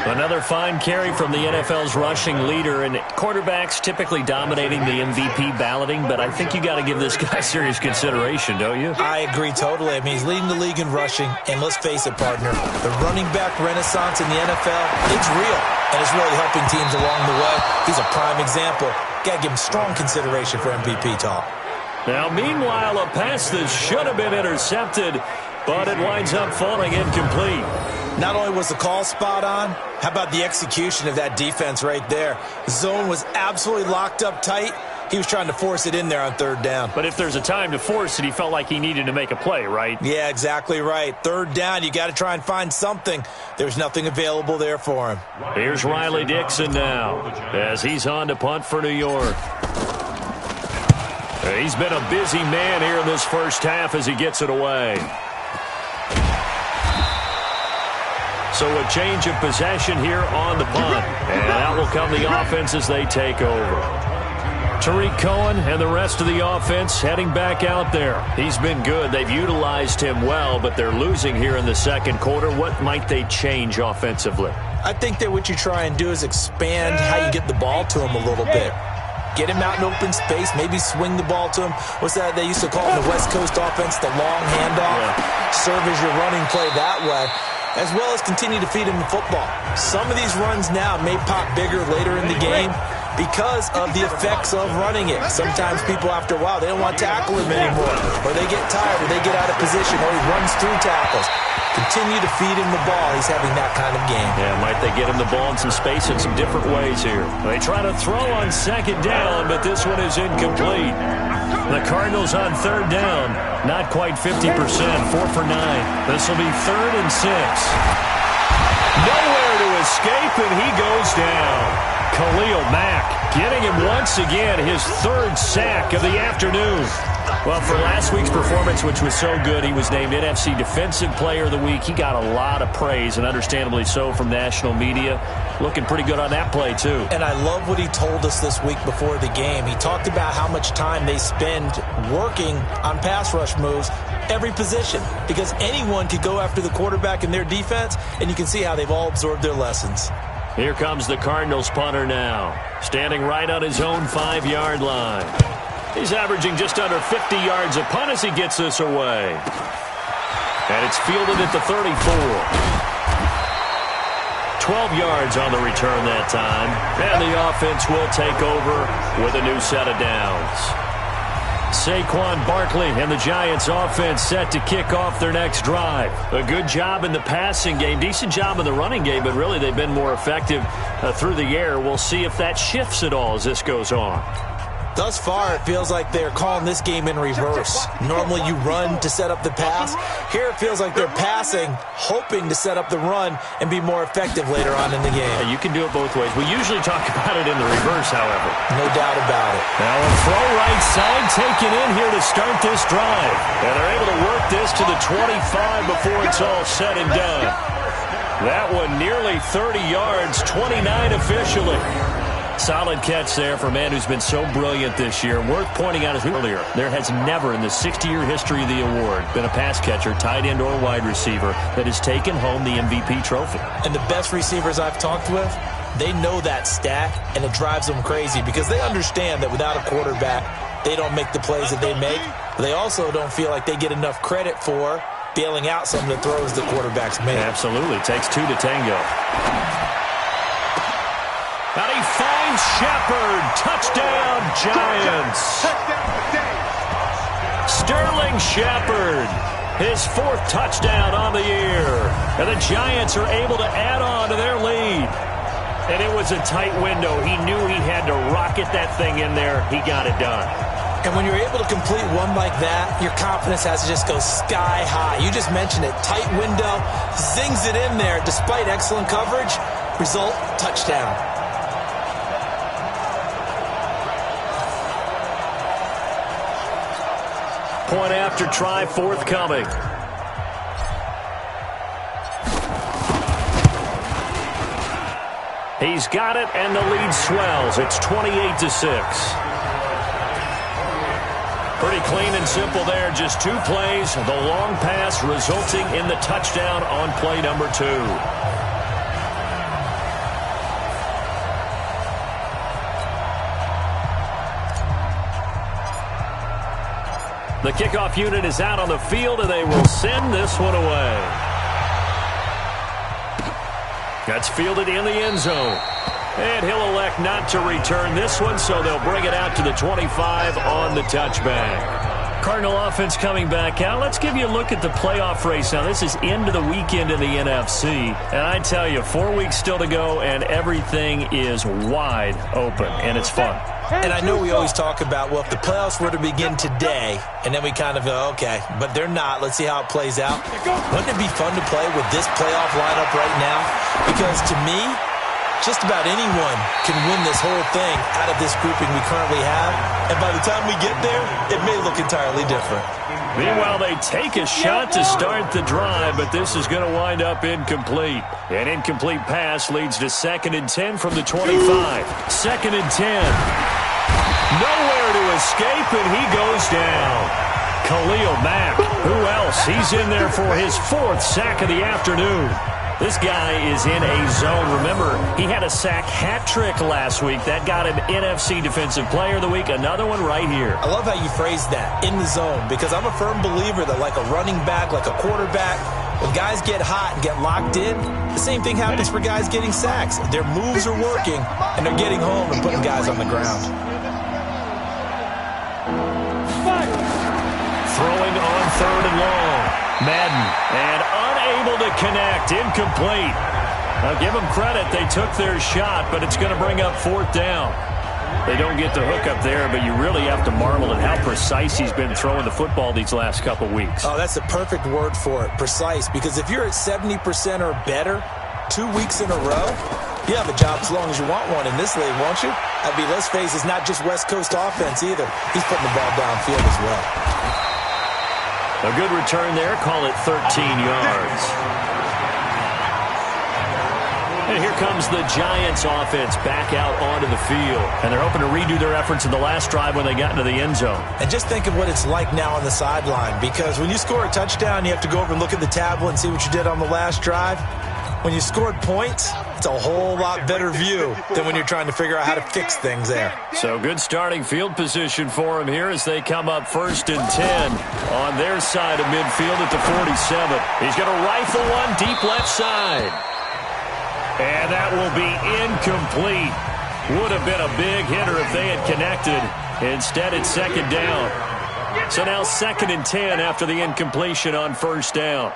Another fine carry from the NFL's rushing leader, and quarterbacks typically dominating the MVP balloting, but I think you got to give this guy serious consideration, don't you? I agree totally. I mean, he's leading the league in rushing, and let's face it, partner, the running back renaissance in the NFL, it's real, and it's really helping teams along the way. He's a prime example. Got to give him strong consideration for MVP talk. Now, meanwhile, a pass that should have been intercepted, but it winds up falling incomplete. Not only was the call spot on, how about the execution of that defense right there? The zone was absolutely locked up tight. He was trying to force it in there on third down. But if there's a time to force it, he felt like he needed to make a play, right? Yeah, exactly right. Third down, you got to try and find something. There's nothing available there for him. Here's Riley Dixon now as he's on to punt for New York. He's been a busy man here in this first half as he gets it away. So a change of possession here on the punt. And out will come the offense as they take over. Tariq Cohen and the rest of the offense heading back out there. He's been good. They've utilized him well, but they're losing here in the second quarter. What might they change offensively? I think that what you try and do is expand how you get the ball to him a little bit. Get him out in open space, maybe swing the ball to him. What's that they used to call in the West Coast offense, the long handoff? Yeah. Serve as your running play that way, as well as continue to feed him the football. Some of these runs now may pop bigger later in the game because of the effects of running it. Sometimes people, after a while, they don't want to tackle him anymore, or they get tired, or they get out of position, or he runs through tackles. Continue to feed him the ball. He's having that kind of game. Yeah, might they get him the ball in some space in some different ways here. They try to throw on second down, but this one is incomplete. The Cardinals on third down, not quite 50%, 4 for 9. This will be 3rd and 6. Nowhere to escape, and he goes down. Khalil Mack getting him once again, his 3rd sack of the afternoon. Well, for last week's performance, which was so good, he was named NFC Defensive Player of the Week. He got a lot of praise, and understandably so, from national media. Looking pretty good on that play, too. And I love what he told us this week before the game. He talked about how much time they spend working on pass rush moves, every position, because anyone could go after the quarterback in their defense, and you can see how they've all absorbed their lessons. Here comes the Cardinals punter now, standing right on his own 5-yard line. He's averaging just under 50 yards a punt as he gets this away. And it's fielded at the 34. 12 yards on the return that time. And the offense will take over with a new set of downs. Saquon Barkley and the Giants offense set to kick off their next drive. A good job in the passing game, decent job in the running game, but really they've been more effective through the air. We'll see if that shifts at all as this goes on. Thus far, it feels like they're calling this game in reverse. Normally you run to set up the pass. Here it feels like they're passing, hoping to set up the run and be more effective later on in the game. Yeah, you can do it both ways. We usually talk about it in the reverse, however. No doubt about it. Now a throw right side taken in here to start this drive. And they're able to work this to the 25 before it's all said and done. That one nearly 30 yards, 29 officially. Solid catch there for a man who's been so brilliant this year. Worth pointing out as earlier, there has never in the 60-year history of the award been a pass catcher, tight end, or wide receiver that has taken home the MVP trophy. And the best receivers I've talked with, they know that stat, and it drives them crazy because they understand that without a quarterback, they don't make the plays that they make. But they also don't feel like they get enough credit for bailing out some of the throws the quarterbacks make. Absolutely. Takes 2 to tango. And he finds Shepard. Touchdown, Giants. Sterling Shepard His 4th touchdown on the year. And the Giants are able to add on to their lead. And it was a tight window. He knew he had to rocket that thing in there. He got it done. And when you're able to complete one like that, your confidence has to just go sky high. You just mentioned it. Tight window, zings it in there despite excellent coverage. Result, touchdown. Point after try forthcoming. He's got it, and the lead swells. It's 28-6. Pretty clean and simple there. Just 2 plays. The long pass resulting in the touchdown on play number 2. The kickoff unit is out on the field, and they will send this one away. That's fielded in the end zone. And he'll elect not to return this one, so they'll bring it out to the 25 on the touchback. Cardinal offense coming back out. Let's give you a look at the playoff race. Now, this is into the weekend in the NFC. And I tell you, 4 weeks still to go, and everything is wide open, and it's fun. And I know we always talk about, well, if the playoffs were to begin today, and then we kind of go, okay, but they're not. Let's see how it plays out. Wouldn't it be fun to play with this playoff lineup right now? Because to me, just about anyone can win this whole thing out of this grouping we currently have. And by the time we get there, it may look entirely different. Meanwhile, they take a shot to start the drive, but this is going to wind up incomplete. An incomplete pass leads to 2nd and 10 from the 25. 2nd and 10. Nowhere to escape, and he goes down. Khalil Mack. Who else? He's in there for his 4th sack of the afternoon. This guy is in a zone. Remember, he had a sack hat trick last week. That got him NFC Defensive Player of the Week. Another one right here. I love how you phrase that, in the zone, because I'm a firm believer that like a running back, like a quarterback, when guys get hot and get locked in, the same thing happens for guys getting sacks. Their moves are working, and they're getting home and putting guys on the ground. Throwing on 3rd and long. Madden, and unable to connect. Incomplete. I'll give them credit. They took their shot, but it's going to bring up 4th down. They don't get the hook up there, but you really have to marvel at how precise he's been throwing the football these last couple weeks. Oh, that's the perfect word for it, precise, because if you're at 70% or better 2 weeks in a row, you have a job as long as you want one in this league, won't you? I mean, let's face it, it's not just West Coast offense either. He's putting the ball downfield as well. A good return there. Call it 13 yards. And here comes the Giants offense back out onto the field. And they're hoping to redo their efforts in the last drive when they got into the end zone. And just think of what it's like now on the sideline, because when you score a touchdown, you have to go over and look at the tablet and see what you did on the last drive. When you scored points, it's a whole lot better view than when you're trying to figure out how to fix things there. So good starting field position for him here as they come up 1st and 10 on their side of midfield at the 47. He's going to rifle one deep left side. And that will be incomplete. Would have been a big hitter if they had connected. Instead, it's 2nd down. So now 2nd and 10 after the incompletion on 1st down.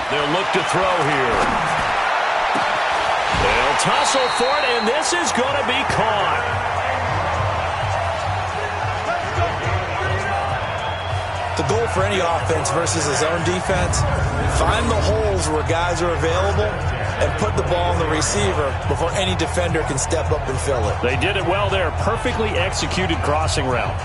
They'll look to throw here. They'll tussle for it, and this is going to be caught. The goal for any offense versus his own defense, find the holes where guys are available and put the ball on the receiver before any defender can step up and fill it. They did it well there. Perfectly executed crossing route.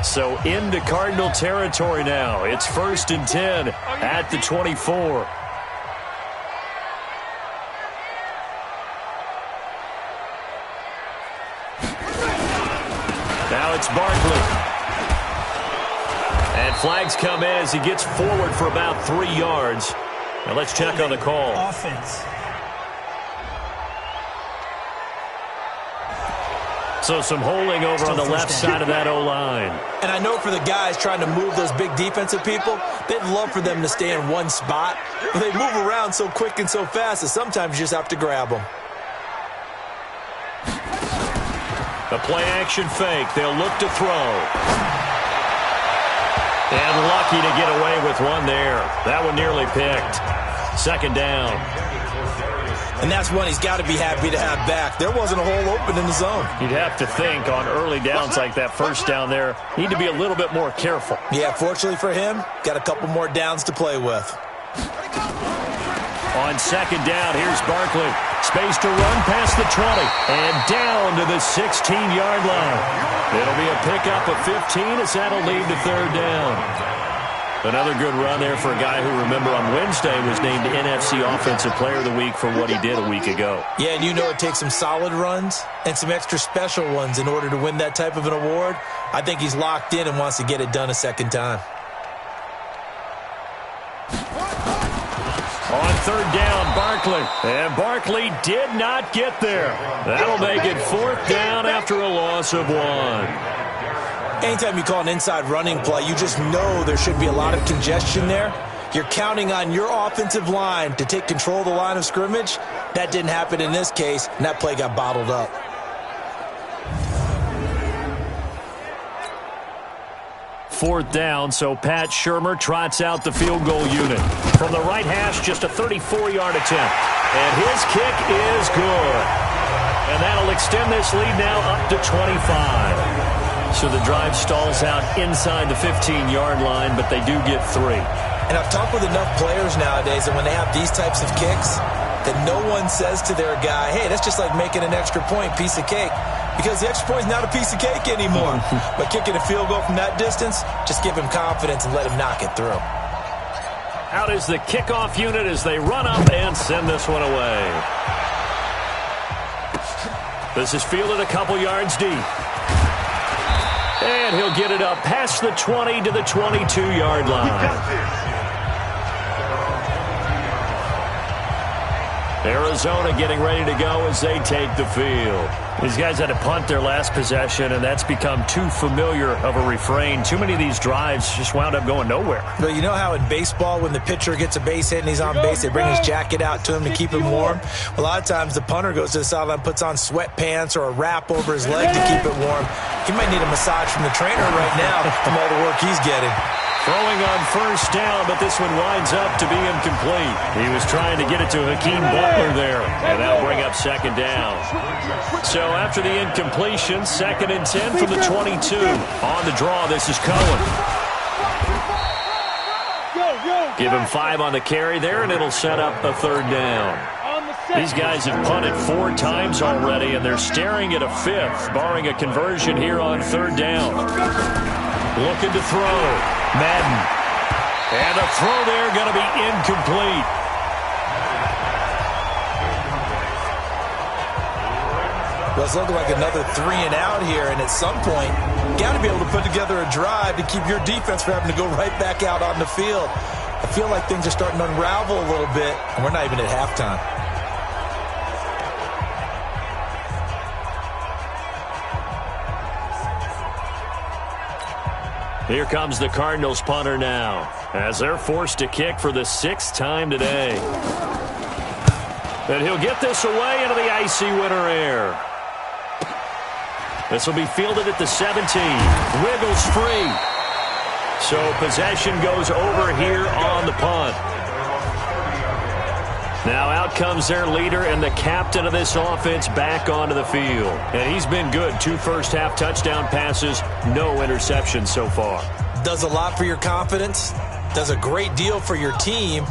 So into Cardinal territory now. It's 1st and 10 at the 24. Now it's Barkley. And flags come in as he gets forward for about 3 yards. Now let's check on the call. So some holding over on the left side of that O-line. And I know for the guys trying to move those big defensive people, they'd love for them to stay in one spot. But they move around so quick and so fast that sometimes you just have to grab them. The play-action fake. They'll look to throw. And lucky to get away with one there. That one nearly picked. Second down. And that's one he's got to be happy to have back. There wasn't a hole open in the zone. You'd have to think on early downs like that first down there, need to be a little bit more careful. Yeah, fortunately for him, got a couple more downs to play with. On second down, here's Barkley. Space to run past the 20 and down to the 16-yard line. It'll be a pickup of 15 as that'll lead to third down. Another good run there for a guy who, remember, on Wednesday was named NFC Offensive Player of the Week for what he did a week ago. Yeah, and you know it takes some solid runs and some extra special ones in order to win that type of an award. I think he's locked in and wants to get it done a second time. On third down, Barkley. And Barkley did not get there. That'll make it fourth down after a loss of 1. Anytime you call an inside running play, you just know there should be a lot of congestion there. You're counting on your offensive line to take control of the line of scrimmage. That didn't happen in this case, and that play got bottled up. Fourth down, so Pat Shurmur trots out the field goal unit. From the right hash, just a 34-yard attempt. And his kick is good. And that'll extend this lead now up to 25. So the drive stalls out inside the 15-yard line, but they do get 3. And I've talked with enough players nowadays that when they have these types of kicks, that no one says to their guy, hey, that's just like making an extra point, piece of cake. Because the extra point is not a piece of cake anymore. But kicking a field goal from that distance, just give him confidence and let him knock it through. Out is the kickoff unit as they run up and send this one away. This is fielded a couple yards deep. And he'll get it up past the 20 to the 22-yard line. Arizona getting ready to go as they take the field. These guys had to punt their last possession, and that's become too familiar of a refrain. Too many of these drives just wound up going nowhere. But you know how in baseball, when the pitcher gets a base hit and he's on base, they bring his jacket out to him to keep him warm? A lot of times the punter goes to the sideline, puts on sweatpants or a wrap over his leg to keep it warm. He might need a massage from the trainer right now from all the work he's getting. Throwing on first down, but this one winds up to be incomplete. He was trying to get it to Hakeem Butler there, and that'll bring up second down. So after the incompletion, 2nd and 10 from the 22. On the draw, this is Cohen. Give him 5 on the carry there, and it'll set up a third down. These guys have punted 4 times already, and they're staring at a 5th, barring a conversion here on third down. Looking to throw. Madden. And the throw there going to be incomplete. Well, it's looking like another 3 and out here, and at some point, you got to be able to put together a drive to keep your defense from having to go right back out on the field. I feel like things are starting to unravel a little bit, and we're not even at halftime. Here comes the Cardinals punter now, as they're forced to kick for the 6th time today. And he'll get this away into the icy winter air. This will be fielded at the 17. Wiggles free. So possession goes over here on the punt. Now out comes their leader and the captain of this offense back onto the field. And he's been good. 2 first-half touchdown passes, no interceptions so far. Does a lot for your confidence. Does a great deal for your team.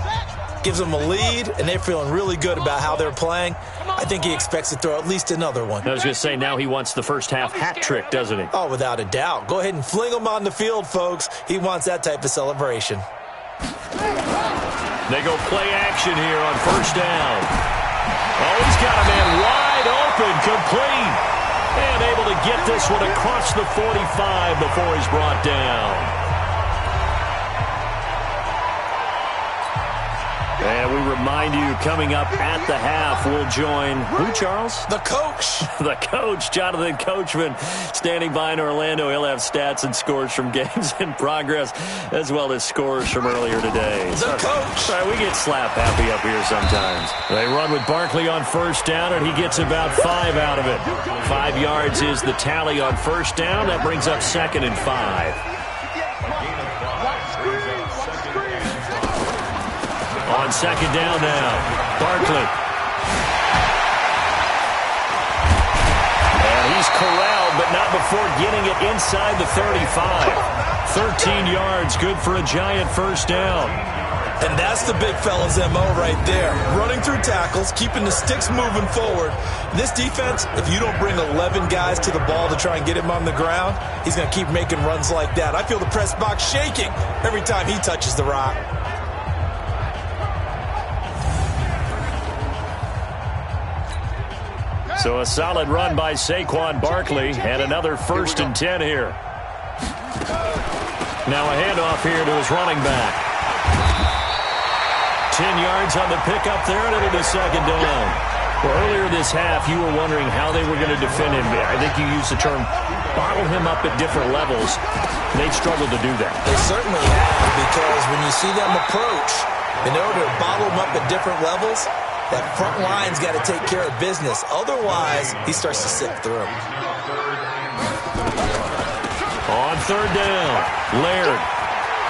Gives them a lead, and they're feeling really good about how they're playing. I think he expects to throw at least another one. I was going to say, now he wants the first-half hat trick, doesn't he? Oh, without a doubt. Go ahead and fling him on the field, folks. He wants that type of celebration. They go play action here on first down. Oh, he's got a man wide open, complete. And able to get this one across the 45 before he's brought down. And we remind you, coming up at the half, we'll join who, Charles? The coach. The coach, Jonathan Coachman, standing by in Orlando. He'll have stats and scores from games in progress, as well as scores from earlier today. The coach. Sorry, we get slap happy up here sometimes. They run with Barkley on first down, and he gets about 5 out of it. 5 yards is the tally on first down. That brings up 2nd and 5. On 2nd down now, Barkley. And he's corralled, but not before getting it inside the 35. 13 yards, good for a giant first down. And that's the big fella's MO right there. Running through tackles, keeping the sticks moving forward. This defense, if you don't bring 11 guys to the ball to try and get him on the ground, he's going to keep making runs like that. I feel the press box shaking every time he touches the rock. So a solid run by Saquon Barkley, and another 1st and 10 here. Now a handoff here to his running back. 10 yards on the pickup there, and it'll be 2nd down. Well, earlier this half, you were wondering how they were going to defend him. I think you used the term bottle him up at different levels. They've struggled to do that. They certainly have, because when you see them approach, in order to bottle him up at different levels, that front line's got to take care of business. Otherwise, he starts to sift through. On 3rd down, Laird.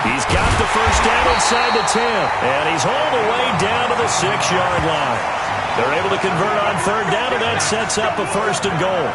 He's got the first down inside the 10, and he's all the way down to the 6-yard line. They're able to convert on 3rd down, and that sets up a 1st and goal.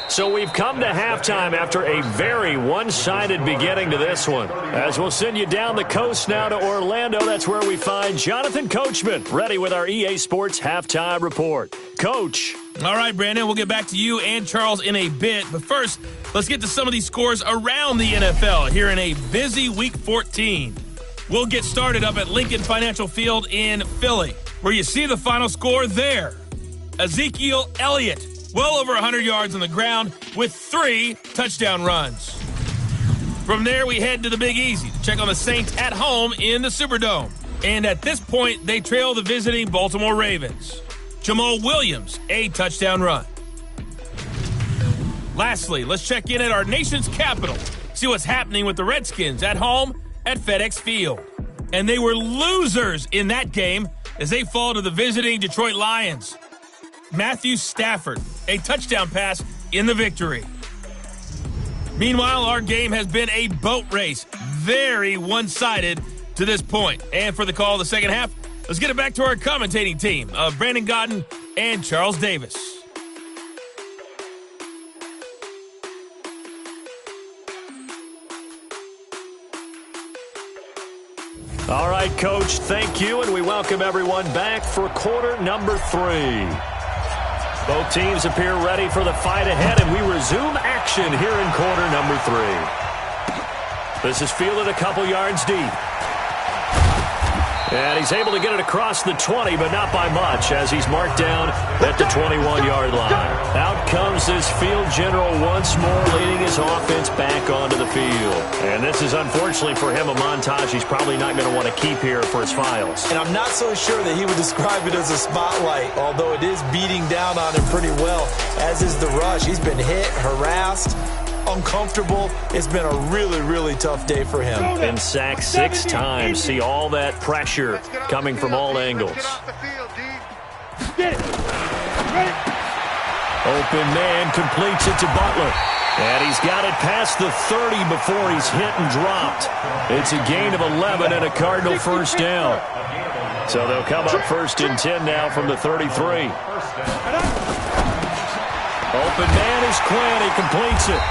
So we've come to halftime after a very one-sided beginning to this one. As we'll send you down the coast now to Orlando, that's where we find Jonathan Coachman, ready with our EA Sports Halftime Report. Coach. All right, Brandon, we'll get back to you and Charles in a bit. But first, let's get to some of these scores around the NFL here in a busy Week 14. We'll get started up at Lincoln Financial Field in Philly, where you see the final score there. Ezekiel Elliott, well over 100 yards on the ground with 3 touchdown runs. From there, we head to the Big Easy to check on the Saints at home in the Superdome. And at this point, they trail the visiting Baltimore Ravens. Jamal Williams, a touchdown run. Lastly, let's check in at our nation's capital, see what's happening with the Redskins at home at FedEx Field. And they were losers in that game as they fall to the visiting Detroit Lions. Matthew Stafford, a touchdown pass in the victory. Meanwhile, our game has been a boat race, very one-sided to this point. And for the call of the second half, let's get it back to our commentating team of Brandon Godden and Charles Davis. All right, Coach, thank you, and we welcome everyone back for quarter number 3. Both teams appear ready for the fight ahead, and we resume action here in quarter number 3. This is fielded a couple yards deep. And he's able to get it across the 20, but not by much, as he's marked down at the 21-yard line. Out comes this field general once more, leading his offense back onto the field. And this is, unfortunately for him, a montage he's probably not going to want to keep here for his files. And I'm not so sure that he would describe it as a spotlight, although it is beating down on him pretty well, as is the rush. He's been hit, harassed, uncomfortable. It's been a really, really tough day for him. Been sacked 6 times. See all that pressure coming from all angles. Open man completes it to Butler. And he's got it past the 30 before he's hit and dropped. It's a gain of 11 and a Cardinal first down. So they'll come up 1st and 10 now from the 33. Open man is Quinn. He completes it.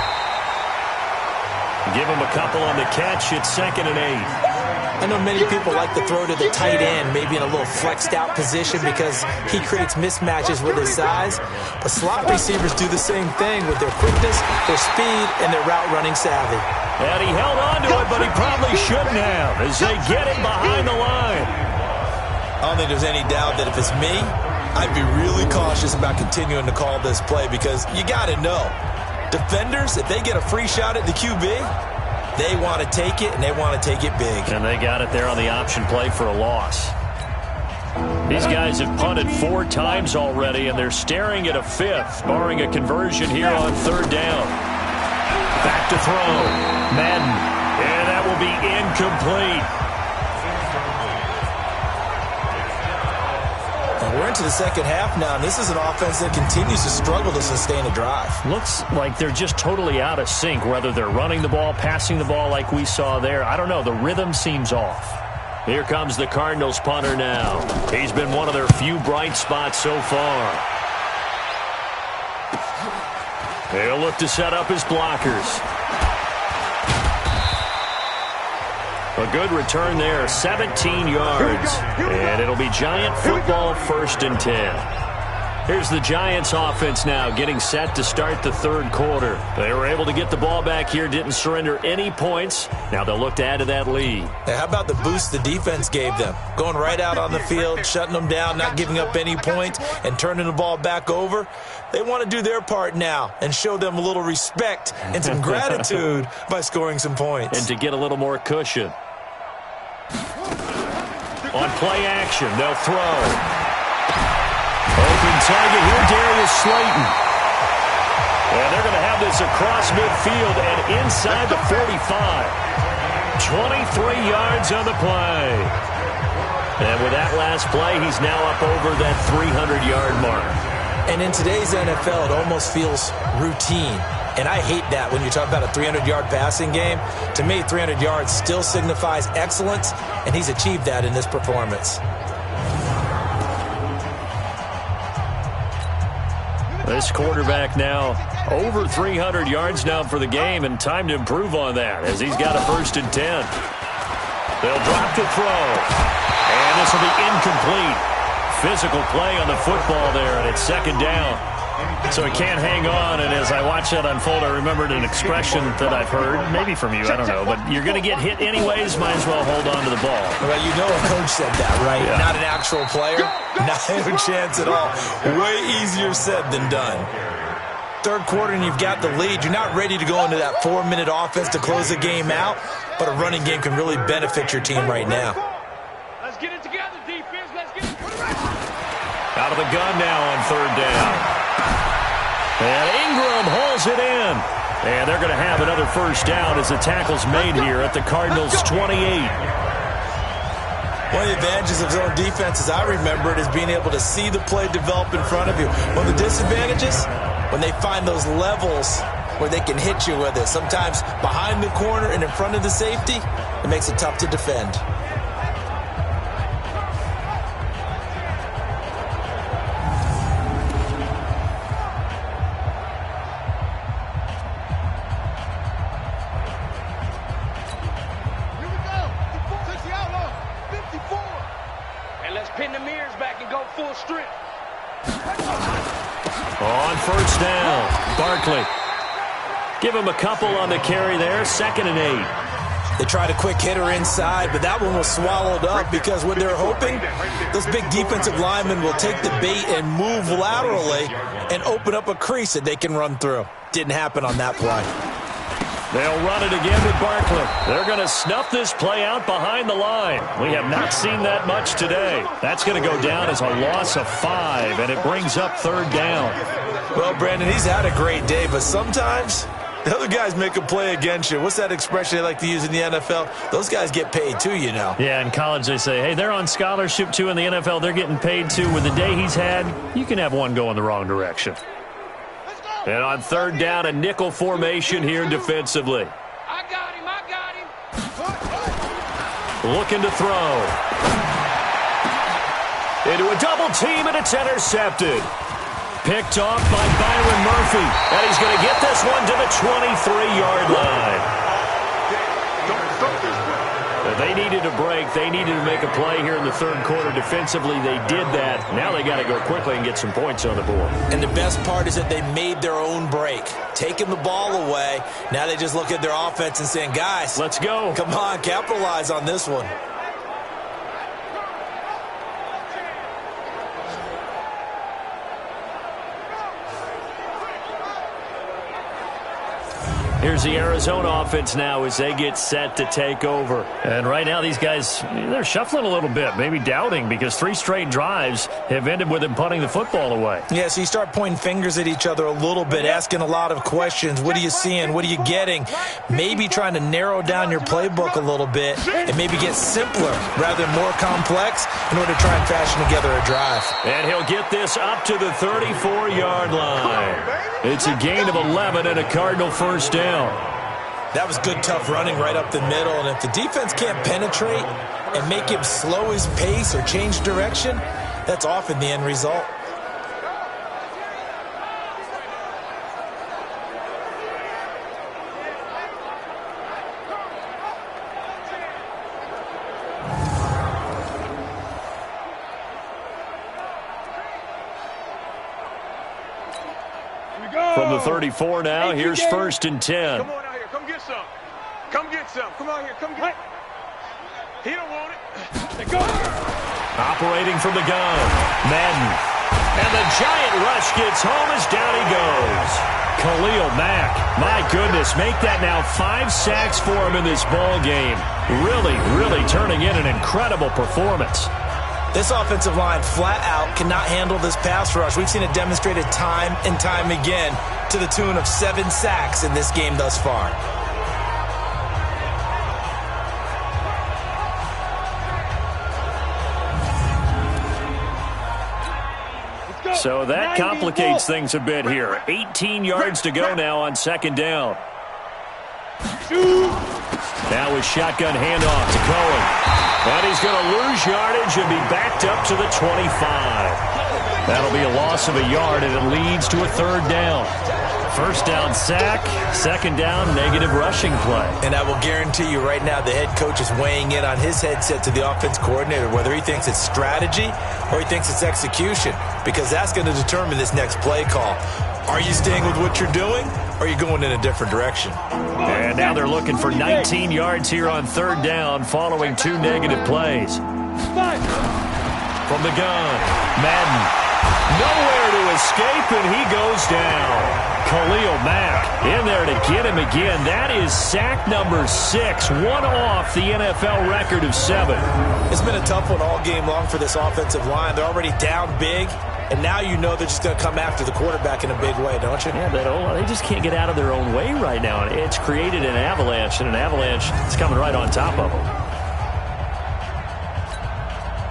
Give him a couple on the catch. It's 2nd and 8. I know many people like to throw to the tight end, maybe in a little flexed out position because he creates mismatches with his size. But slot receivers do the same thing with their quickness, their speed, and their route running savvy. And he held on to it, but he probably shouldn't have as they get him behind the line. I don't think there's any doubt that if it's me, I'd be really cautious about continuing to call this play because you got to know, defenders, if they get a free shot at the QB, they want to take it, and they want to take it big. And they got it there on the option play for a loss. These guys have punted 4 times already, and they're staring at a 5th, barring a conversion here on 3rd down. Back to throw. Madden. And that will be incomplete. We're into the second half now, and this is an offense that continues to struggle to sustain a drive. Looks like they're just totally out of sync, whether they're running the ball, passing the ball like we saw there. I don't know. The rhythm seems off. Here comes the Cardinals punter now. He's been one of their few bright spots so far. They'll look to set up his blockers. A good return there, 17 yards. And it'll be Giant football, 1st and 10. Here's the Giants offense now getting set to start the 3rd quarter. They were able to get the ball back here, didn't surrender any points. Now they'll look to add to that lead. Hey, how about the boost the defense gave them? Going right out on the field, shutting them down, not giving up any points, and turning the ball back over. They want to do their part now and show them a little respect and some gratitude by scoring some points. And to get a little more cushion. On play action, they'll throw. Open target here, Darius Slayton. And they're going to have this across midfield and inside the 45. 23 yards on the play. And with that last play, he's now up over that 300-yard mark. And in today's NFL, it almost feels routine. And I hate that when you talk about a 300-yard passing game. To me, 300 yards still signifies excellence, and he's achieved that in this performance. This quarterback now over 300 yards now for the game, and time to improve on that as he's got a 1st and 10. They'll drop the throw, and this will be incomplete. Physical play on the football there, and it's 2nd down. So he can't hang on, and as I watch that unfold, I remembered an expression that I've heard, maybe from you, I don't know, but you're going to get hit anyways, might as well hold on to the ball. Well, you know a coach said that, right? Yeah. Not an actual player. Not a chance at all. Way easier said than done. 3rd quarter, and you've got the lead. You're not ready to go into that 4-minute offense to close the game out, but a running game can really benefit your team right now. Let's get it together, defense. Let's get it. Out of the gun now on 3rd down. And Ingram hauls it in. And they're going to have another 1st down as the tackle's made here at the Cardinals' 28. One of the advantages of zone defense, as I remember it, is being able to see the play develop in front of you. One of the disadvantages, when they find those levels where they can hit you with it. Sometimes behind the corner and in front of the safety, it makes it tough to defend. On 1st down, Barkley. Give him a couple on the carry there, 2nd and 8. They tried a quick hitter inside, but that one was swallowed up because what they're hoping, those big defensive linemen will take the bait and move laterally and open up a crease that they can run through. Didn't happen on that play. They'll run it again with Barkley. They're going to snuff this play out behind the line. We have not seen that much today. That's going to go down as a loss of 5, and it brings up 3rd down. Well, Brandon, he's had a great day, but sometimes the other guys make a play against you. What's that expression they like to use in the NFL? Those guys get paid too, you know. Yeah, in college they say, hey, they're on scholarship too. In the NFL, they're getting paid too. With the day he's had, you can have one go in the wrong direction. And on 3rd down, a nickel formation here defensively. I got him. Looking to throw. Into a double team, and it's intercepted. Picked off by Byron Murphy. And he's going to get this one to the 23-yard line. They needed a break. They needed to make a play here in the third quarter. Defensively, they did that. Now they got to go quickly and get some points on the board. And the best part is that they made their own break, taking the ball away. Now they just look at their offense and saying, guys, let's go. Come on, capitalize on this one. Here's the Arizona offense now as they get set to take over. And right now these guys, they're shuffling a little bit, maybe doubting, because 3 straight drives have ended with them punting the football away. Yeah, so you start pointing fingers at each other a little bit, asking a lot of questions. What are you seeing? What are you getting? Maybe trying to narrow down your playbook a little bit and maybe get simpler rather than more complex in order to try and fashion together a drive. And he'll get this up to the 34-yard line. It's a gain of 11 and a Cardinal first down. That was good, tough running right up the middle. And if the defense can't penetrate and make him slow his pace or change direction, that's often the end result. From the 34 now, here's 1st and 10. Come on out here. Come get some. Come get some. Come out here. Come get it. He don't want it. Go. Operating from the gun, Madden. And the giant rush gets home as down he goes. Khalil Mack, my goodness, make that now 5 sacks for him in this ball game. Really turning in an incredible performance. This offensive line flat out cannot handle this pass rush. We've seen it demonstrated time and time again to the tune of 7 sacks in this game thus far. So that complicates things a bit here. 18 yards to go now on 2nd down. Now with shotgun handoff to Cohen. And he's going to lose yardage and be backed up to the 25. That'll be a loss of a yard, and it leads to a 3rd down. 1st down sack, 2nd down negative rushing play. And I will guarantee you right now the head coach is weighing in on his headset to the offense coordinator, whether he thinks it's strategy or he thinks it's execution, because that's going to determine this next play call. Are you staying with what you're doing, or are you going in a different direction? And now they're looking for 19 yards here on 3rd down following 2 negative plays. From the gun, Madden. Nowhere to escape, and he goes down. Khalil Mack in there to get him again. That is sack number 6, one off the NFL record of 7. It's been a tough one all game long for this offensive line. They're already down big. And now you know they're just going to come after the quarterback in a big way, don't you? Yeah, but they just can't get out of their own way right now. It's created an avalanche, and an avalanche is coming right on top of them.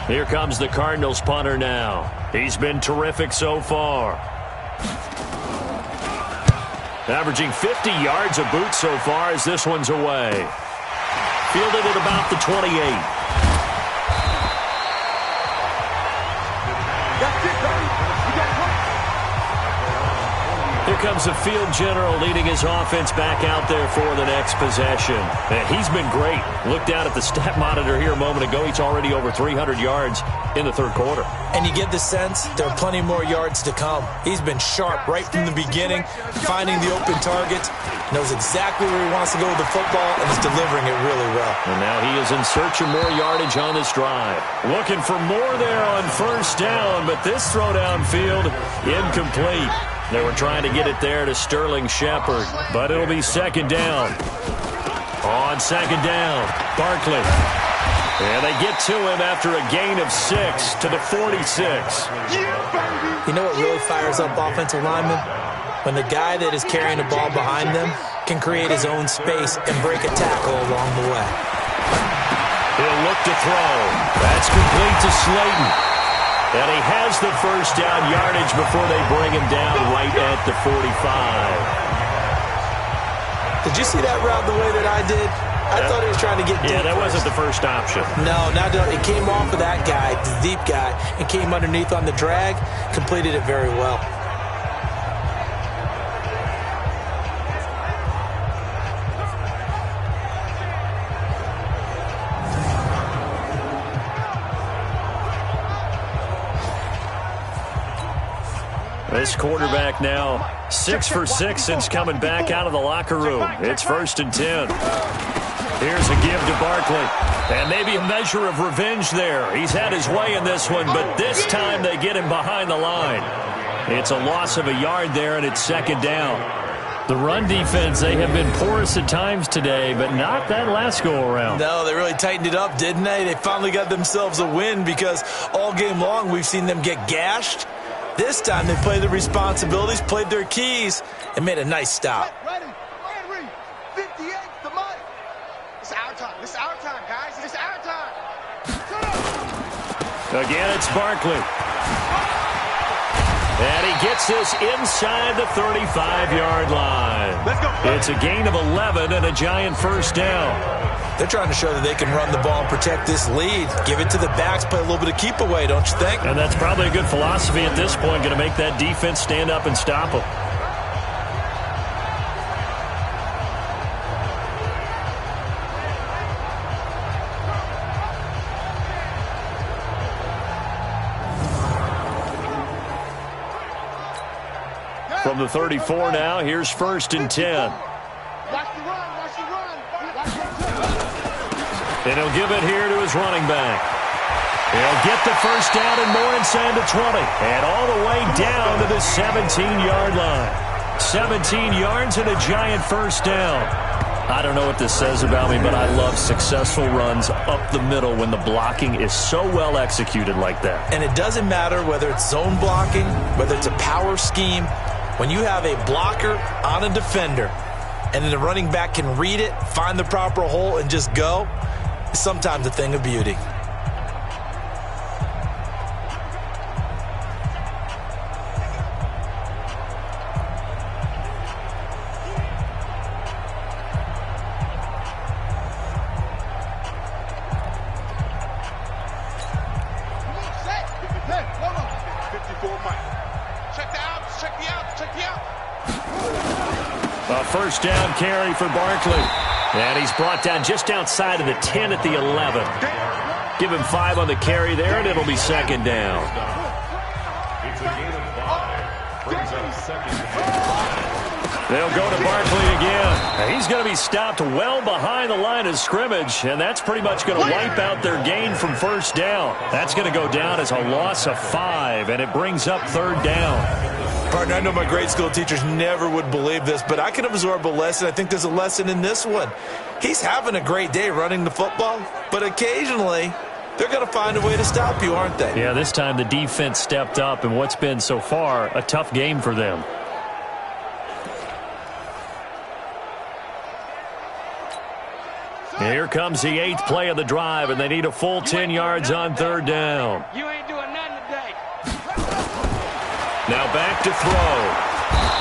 Here comes the Cardinals punter now. He's been terrific so far. Averaging 50 yards a boot so far as this one's away. Fielded at about the 28. Here comes the field general leading his offense back out there for the next possession. And he's been great. Look down at the stat monitor here a moment ago. He's already over 300 yards in the 3rd quarter. And you get the sense there are plenty more yards to come. He's been sharp right from the beginning, finding the open targets, knows exactly where he wants to go with the football, and is delivering it really well. And now he is in search of more yardage on this drive. Looking for more there on 1st down, but this throw downfield incomplete. They were trying to get it there to Sterling Shepard, but it'll be 2nd down. On 2nd down, Barkley. And they get to him after a gain of 6 to the 46. You know what really fires up offensive linemen? When the guy that is carrying the ball behind them can create his own space and break a tackle along the way. He'll look to throw. That's complete to Slayton. And he has the 1st down yardage before they bring him down right at the 45. Did you see that route the way that I did? I thought he was trying to get deep. Yeah, that wasn't the first option. No, it came off of that guy, the deep guy, and came underneath on the drag, completed it very well. This quarterback now 6 for 6 since coming back out of the locker room. It's 1st and 10. Here's a give to Barkley. And maybe a measure of revenge there. He's had his way in this one, but this time they get him behind the line. It's a loss of a yard there, and it's 2nd down. The run defense, they have been porous at times today, but not that last go-around. No, they really tightened it up, didn't they? They finally got themselves a win because all game long we've seen them get gashed. This time they played their responsibilities, played their keys, and made a nice stop. Ready? 58, the money. It's our time. It's our time, guys. It's our time. Again, it's Barkley. And he gets this inside the 35-yard line. Let's go. It's a gain of 11 and a Giant 1st down. They're trying to show that they can run the ball and protect this lead. Give it to the backs, play a little bit of keep away, don't you think? And that's probably a good philosophy at this point, going to make that defense stand up and stop them. From the 34 now, here's 1st and 10. Watch the run. Watch the run. And he'll give it here to his running back. He'll get the 1st down and more inside the 20. And all the way down to the 17-yard line. 17 yards and a Giant 1st down. I don't know what this says about me, but I love successful runs up the middle when the blocking is so well executed like that. And it doesn't matter whether it's zone blocking, whether it's a power scheme. When you have a blocker on a defender and then the running back can read it, find the proper hole, and just go, it's sometimes a thing of beauty. A 1st down carry for Barkley. And he's brought down just outside of the 10 at the 11. Give him 5 on the carry there, and it'll be 2nd down. It's a gain of 5. Brings up 2nd. They'll go to Barkley again. He's going to be stopped well behind the line of scrimmage, and that's pretty much going to wipe out their gain from 1st down. That's going to go down as a loss of 5, and it brings up 3rd down. Partner, I know my grade school teachers never would believe this, but I can absorb a lesson. I think there's a lesson in this one. He's having a great day running the football, but occasionally they're going to find a way to stop you, aren't they? Yeah, this time the defense stepped up in what's been so far a tough game for them. Here comes the 8th play of the drive, and they need a full 10 yards on 3rd down. You ain't doing nothing today. Now back to throw.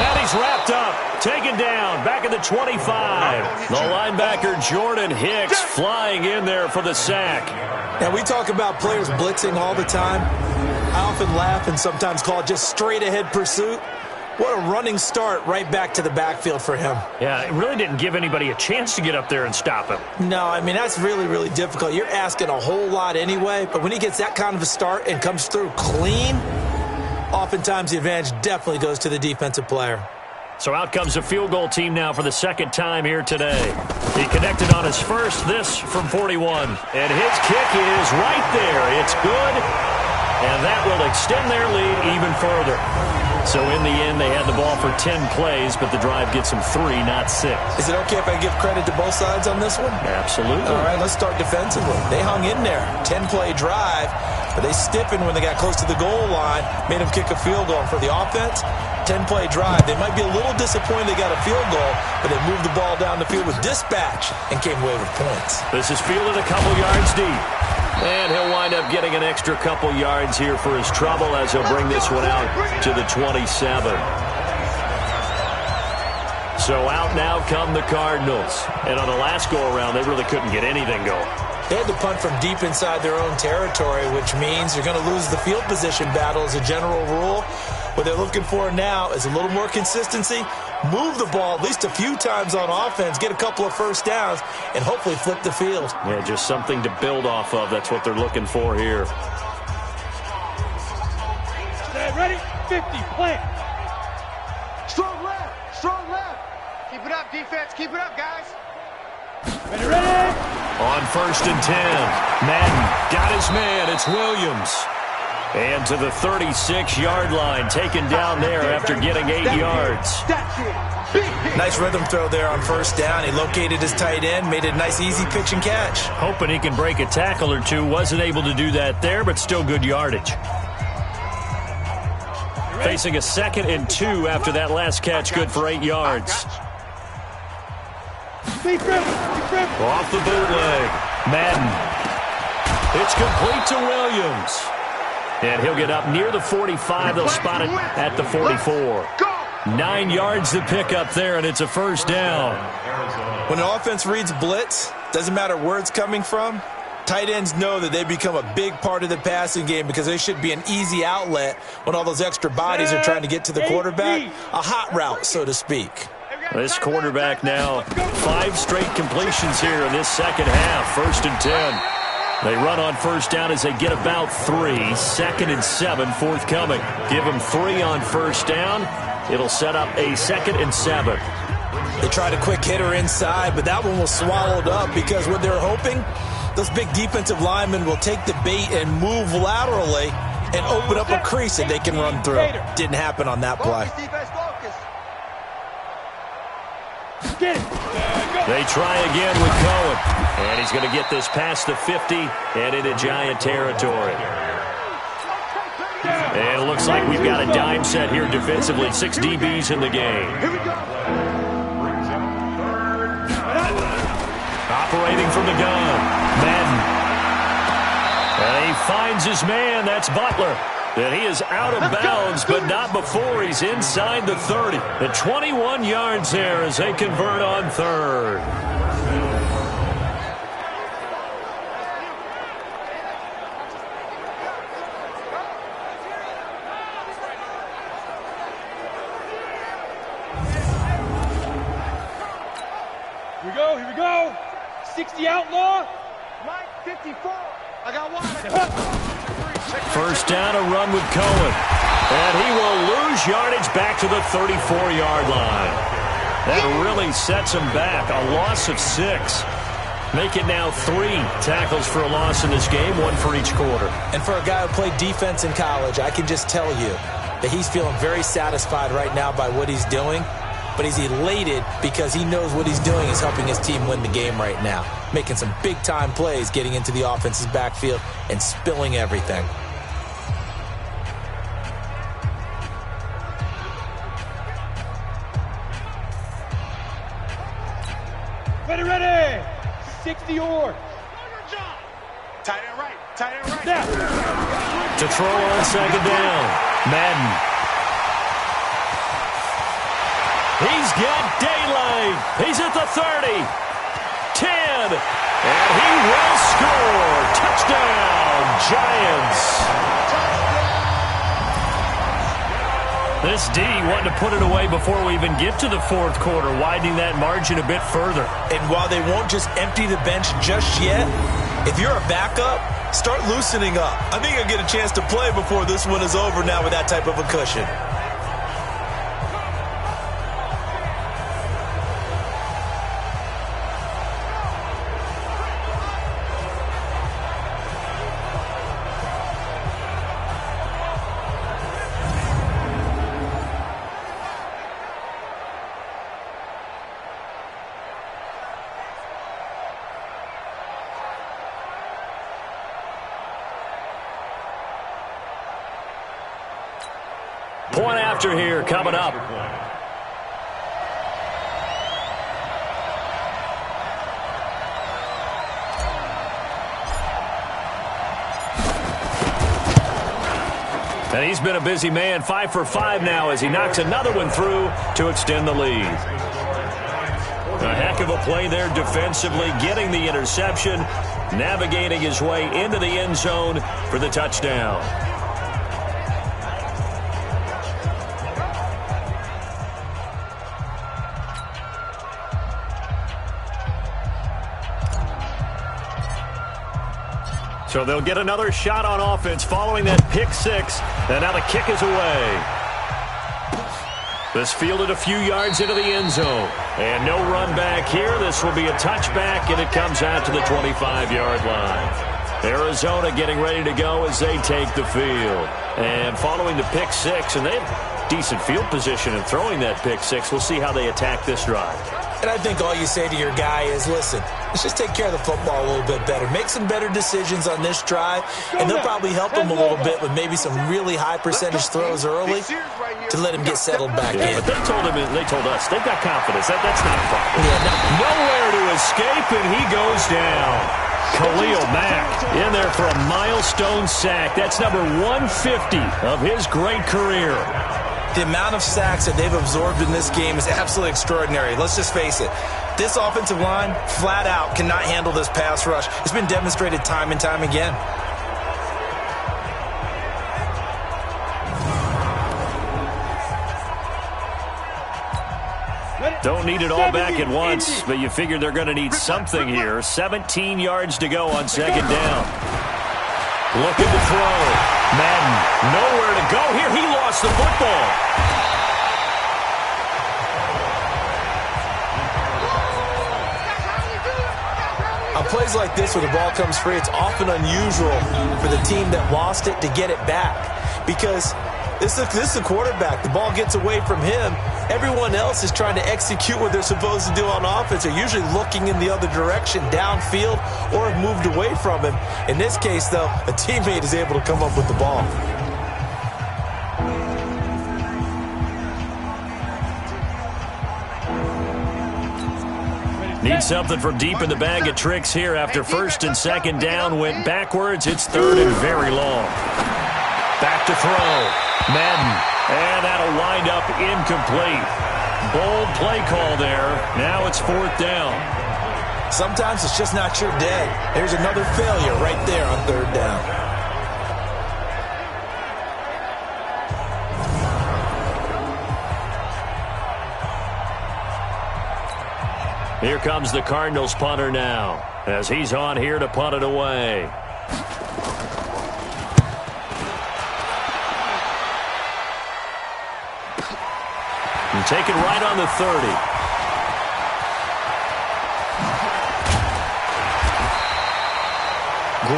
And he's wrapped up. Taken down. Back at the 25. The linebacker Jordan Hicks flying in there for the sack. Now, we talk about players blitzing all the time. I often laugh and sometimes call it just straight-ahead pursuit. What a running start right back to the backfield for him. Yeah, it really didn't give anybody a chance to get up there and stop him. No, I mean, that's really, really difficult. You're asking a whole lot anyway, but when he gets that kind of a start and comes through clean, oftentimes the advantage definitely goes to the defensive player. So out comes a field goal team now for the 2nd time here today. He connected on his first, this from 41. And his kick is right there. It's good, and that will extend their lead even further. So in the end, they had the ball for 10 plays, but the drive gets them 3, not 6. Is it okay if I give credit to both sides on this one? Absolutely. All right, let's start defensively. They hung in there. 10-play drive, but they stiffened when they got close to the goal line, made them kick a field goal. For the offense, 10-play drive. They might be a little disappointed they got a field goal, but they moved the ball down the field with dispatch and came away with points. This is fielded a couple yards deep. And he'll wind up getting an extra couple yards here for his trouble as he'll bring this one out to the 27. So out now come the Cardinals. And on the last go-around, they really couldn't get anything going. They had to punt from deep inside their own territory, which means you're going to lose the field position battle as a general rule. What they're looking for now is a little more consistency, move the ball at least a few times on offense, get a couple of first downs, and hopefully flip the field. Yeah, just something to build off of. That's what they're looking for here. Stay ready. 50, plant. Keep it up, defense. Keep it up, guys. Ready? On 1st and 10. Madden got his man. It's Williams. And to the 36-yard line, taken down there after getting 8 yards. Nice rhythm throw there on 1st down. He located his tight end, made it a nice, easy pitch and catch. Hoping he can break a tackle or two. Wasn't able to do that there, but still good yardage. Facing a 2nd and 2 after that last catch, good for 8 yards. Off the bootleg. Madden. It's complete to Williams. And he'll get up near the 45. They'll spot it at the 44. 9 yards to pick up there, and it's a 1st down. When an offense reads blitz, doesn't matter where it's coming from, tight ends know that they become a big part of the passing game because they should be an easy outlet when all those extra bodies are trying to get to the quarterback. A hot route, so to speak. This quarterback now 5 straight completions here in this second half. 1st and 10. They run on 1st down as they get about 3. 2nd and 7 forthcoming. Give them 3 on 1st down. It'll set up a 2nd and 7. They tried a quick hitter inside, but that one was swallowed up because what they're hoping, those big defensive linemen will take the bait and move laterally and open up a crease that they can run through. Didn't happen on that play. They try again with Cohen. And he's going to get this past the 50 and into Giant territory. And it looks like we've got a dime set here defensively. 6 DBs in the game. Operating from the gun. Madden. And he finds his man. That's Butler. And he is out of bounds, but not before he's inside the 30. The 21 yards there as they convert on 3rd. Here we go. 60 outlaw. Mike, 54. I got one. 1st down, a run with Cohen. And he will lose yardage back to the 34-yard line. That really sets him back. A loss of 6. Make it now 3 tackles for a loss in this game, 1 for each quarter. And for a guy who played defense in college, I can just tell you that he's feeling very satisfied right now by what he's doing. But he's elated because he knows what he's doing is helping his team win the game right now. Making some big-time plays, getting into the offense's backfield, and spilling everything. Ready. 60 or. Tight end right. Now. To throw on 2nd down. Madden. He's got daylight. He's at the 30. 10. And he will score. Touchdown, Giants. This D wanting to put it away before we even get to the 4th quarter, widening that margin a bit further. And while they won't just empty the bench just yet, if you're a backup, start loosening up. I think you'll get a chance to play before this one is over now with that type of a cushion. Point after here coming up. And he's been a busy man, 5 for 5 now as he knocks another one through to extend the lead. A heck of a play there defensively, getting the interception, navigating his way into the end zone for the touchdown. So they'll get another shot on offense following that pick 6. And now the kick is away. This fielded a few yards into the end zone. And no run back here. This will be a touchback, and it comes out to the 25-yard line. Arizona getting ready to go as they take the field. And following the pick six, and they have decent field position in throwing that pick six. We'll see how they attack this drive. And I think all you say to your guy is, listen, let's just take care of the football a little bit better. Make some better decisions on this drive, and they'll probably help him a little bit with maybe some really high percentage throws early to let him get settled back in. But they told us, they've got confidence. That's not a problem. Yeah, nowhere to escape, and he goes down. Khalil Mack in there for a milestone sack. That's number 150 of his great career. The amount of sacks that they've absorbed in this game is absolutely extraordinary. Let's just face it. This offensive line, flat out, cannot handle this pass rush. It's been demonstrated time and time again. Don't need it all back at once, but you figure they're going to need something here. 17 yards to go on second down. Looking to throw. Madden, nowhere to go here. He lost the football. On plays like this where the ball comes free, it's often unusual for the team that lost it to get it back because this is a quarterback. The ball gets away from him. Everyone else is trying to execute what they're supposed to do on offense. They're usually looking in the other direction, downfield, or have moved away from him. In this case, though, a teammate is able to come up with the ball. Need something from deep in the bag of tricks here after first and second down went backwards. It's third and very long. Back to throw. Madden, and that'll wind up incomplete. Bold play call there. Now it's fourth down. Sometimes it's just not your day. There's another failure right there on third down. Here comes the Cardinals punter now, as he's on here to punt it away. And take it right on the 30.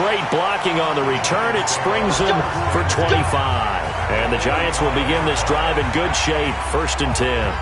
Great blocking on the return. It springs him for 25. And the Giants will begin this drive in good shape. First and 10.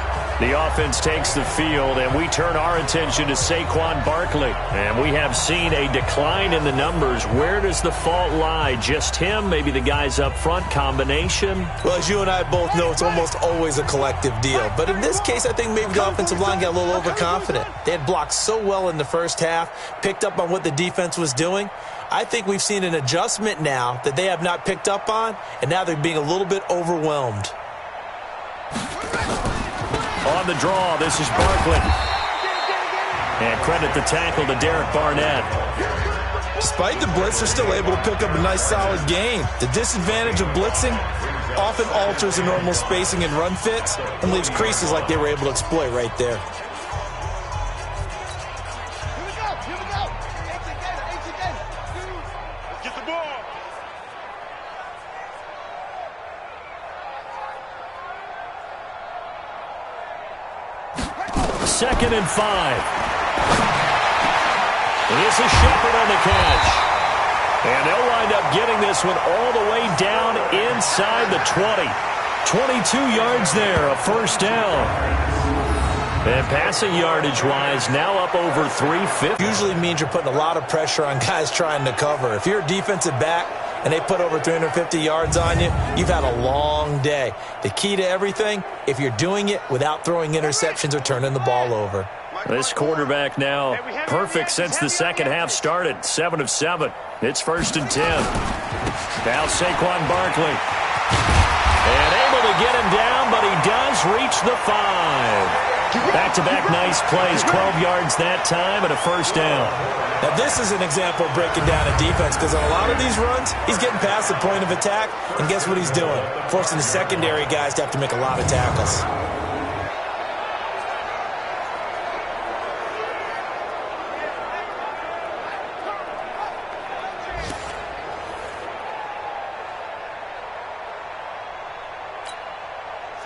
The offense takes the field, and we turn our attention to Saquon Barkley. And we have seen a decline in the numbers. Where does the fault lie? Just him? Maybe the guys up front? Combination? Well, as you and I both know, it's almost always a collective deal. But in this case, I think maybe the offensive line got a little overconfident. They had blocked so well in the first half, picked up on what the defense was doing. I think we've seen an adjustment now that they have not picked up on, and now they're being a little bit overwhelmed. On the draw, this is Barkley. And credit the tackle to Derek Barnett. Despite the blitz, they're still able to pick up a nice, solid gain. The disadvantage of blitzing often alters the normal spacing and run fits and leaves creases like they were able to exploit right there. Get the ball. Second and 5. This is Shepard on the catch. And they'll wind up getting this one all the way down inside the 20. 22 yards there, a first down. And passing yardage-wise, now up over 350. Usually means you're putting a lot of pressure on guys trying to cover. If you're a defensive back and they put over 350 yards on you, you've had a long day. The key to everything, if you're doing it without throwing interceptions or turning the ball over. This quarterback now perfect since the second half started. 7 of 7. It's first and 10. Now Saquon Barkley. And able to get him down, but he does reach the 5. Back-to-back nice plays, 12 yards that time and a first down. Now this is an example of breaking down a defense because on a lot of these runs, he's getting past the point of attack, and guess what he's doing? Forcing the secondary guys to have to make a lot of tackles.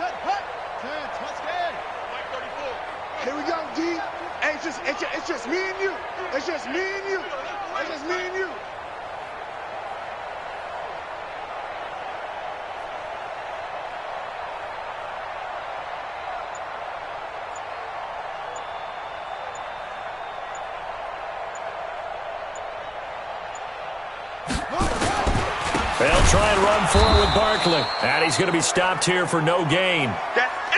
Set, hut, 10, Here we go, D. Hey, it's just me and you. It's just me and you. It's just me and you. They'll try and run forward with Barkley. And he's going to be stopped here for no gain.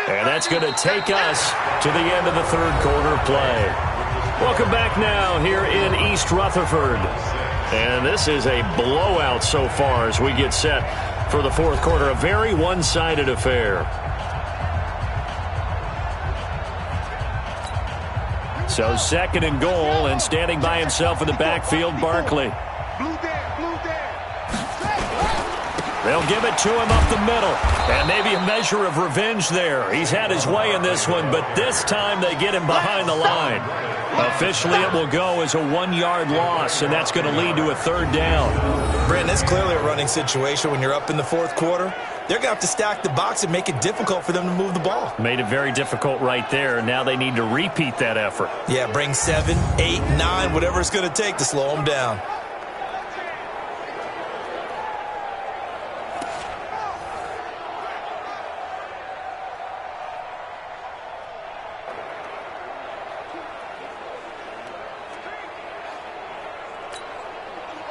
And that's going to take us to the end of the third quarter of play. Welcome back now here in East Rutherford. And this is a blowout so far as we get set for the fourth quarter. A very one-sided affair. So second and goal, and standing by himself in the backfield, Barkley. They'll give it to him up the middle. And maybe a measure of revenge there. He's had his way in this one, but this time they get him behind the line. Officially, it will go as a 1-yard loss, and that's going to lead to a third down. Brandon, it's clearly a running situation when you're up in the fourth quarter. They're going to have to stack the box and make it difficult for them to move the ball. Made it very difficult right there. Now they need to repeat that effort. Yeah, bring 7, 8, 9, whatever it's going to take to slow them down.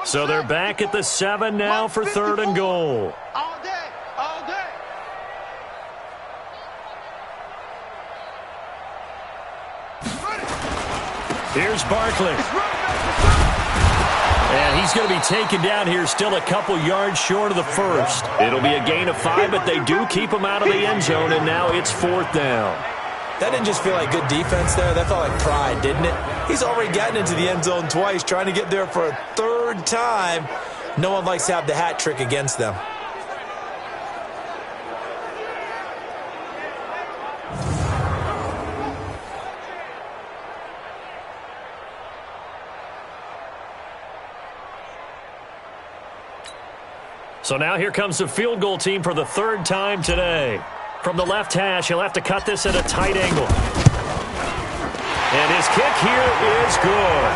So they're back at the 7 now for third and goal. All day, all day. Here's Barkley. And he's going to be taken down here still a couple yards short of the first. It'll be a gain of 5, but they do keep him out of the end zone, and now it's fourth down. That didn't just feel like good defense there. That felt like pride, didn't it? He's already gotten into the end zone twice, trying to get there for a third time. No one likes to have the hat trick against them. So now here comes the field goal team for the third time today. From the left hash, he'll have to cut this at a tight angle. And his kick here is good.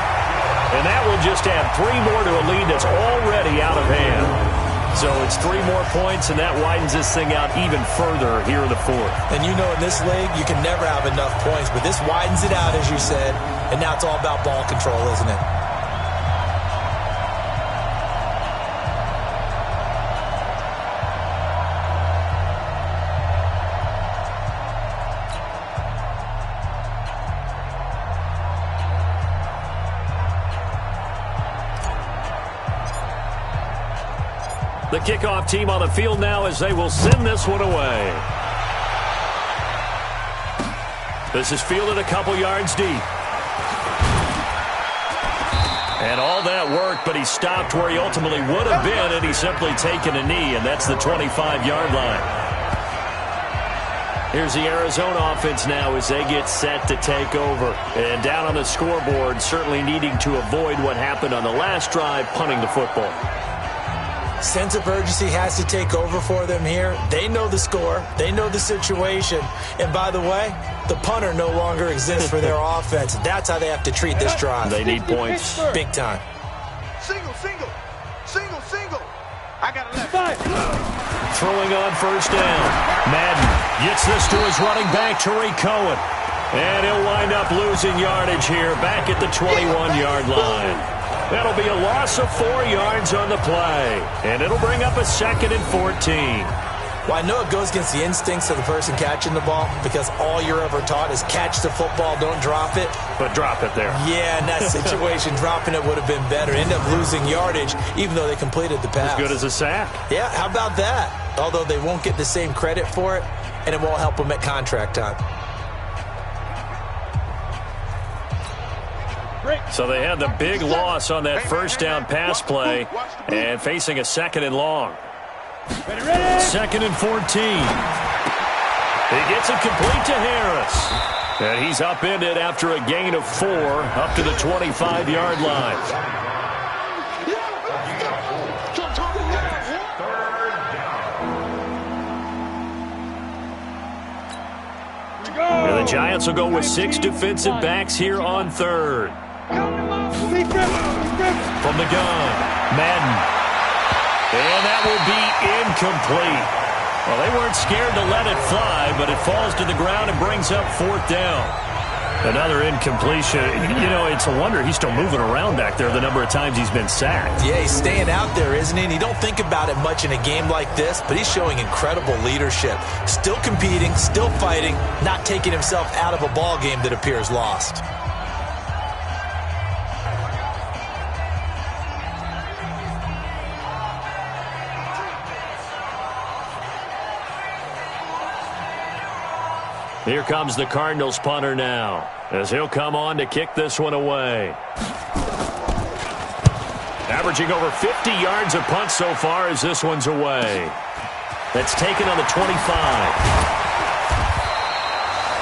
And that will just add 3 more to a lead that's already out of hand. So it's 3 more points, and that widens this thing out even further here in the fourth. And you know in this league, you can never have enough points, but this widens it out, as you said. And now it's all about ball control, isn't it? The kickoff team on the field now as they will send this one away. This is fielded a couple yards deep. And all that worked, but he stopped where he ultimately would have been, and he's simply taken a knee, and that's the 25-yard line. Here's the Arizona offense now as they get set to take over. And down on the scoreboard, certainly needing to avoid what happened on the last drive, punting the football. Sense of urgency has to take over for them here. They know the score. They know the situation. And by the way, the punter no longer exists for their offense. That's how they have to treat this drive. They need points. Big time. Single, single, single, single. I got a left. Throwing on first down. Madden gets this to his running back, Tariq Cohen. And he'll wind up losing yardage here back at the 21-yard line. That'll be a loss of 4 yards on the play. And it'll bring up a 2nd and 14. Well, I know it goes against the instincts of the person catching the ball because all you're ever taught is catch the football, don't drop it. But drop it there. Yeah, in that situation, dropping it would have been better. End up losing yardage even though they completed the pass. As good as a sack. Yeah, how about that? Although they won't get the same credit for it, and it won't help them at contract time. So they had the big loss on that first down pass play and facing a 2nd and long. 2nd and 14. He gets it complete to Harris. And he's upended after a gain of 4 up to the 25-yard line. The Giants will go with 6 defensive backs here on third. From the gun, Madden. And that will be incomplete. Well, they weren't scared to let it fly, but it falls to the ground and brings up 4th down. Another incompletion. You know, it's a wonder he's still moving around back there the number of times he's been sacked. Yeah, he's staying out there, isn't he? And you don't think about it much in a game like this, but he's showing incredible leadership. Still competing, still fighting, not taking himself out of a ball game that appears lost. Here comes the Cardinals punter now, as he'll come on to kick this one away. Averaging over 50 yards a punt so far as this one's away. That's taken on the 25.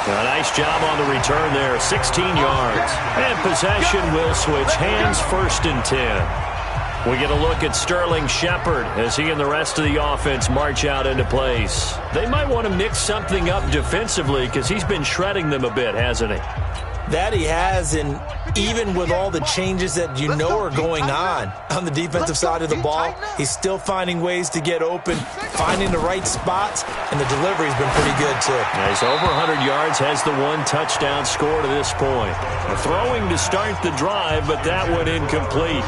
A nice job on the return there, 16 yards. And possession will switch hands, 1st and 10. We get a look at Sterling Shepard as he and the rest of the offense march out into place. They might want to mix something up defensively because he's been shredding them a bit, hasn't he? That he has, and even with all the changes that you know are going on the defensive side of the ball, he's still finding ways to get open, finding the right spots, and the delivery's been pretty good too. Yeah, he's over 100 yards, has the 1 touchdown score to this point. Throwing to start the drive, but that one incomplete.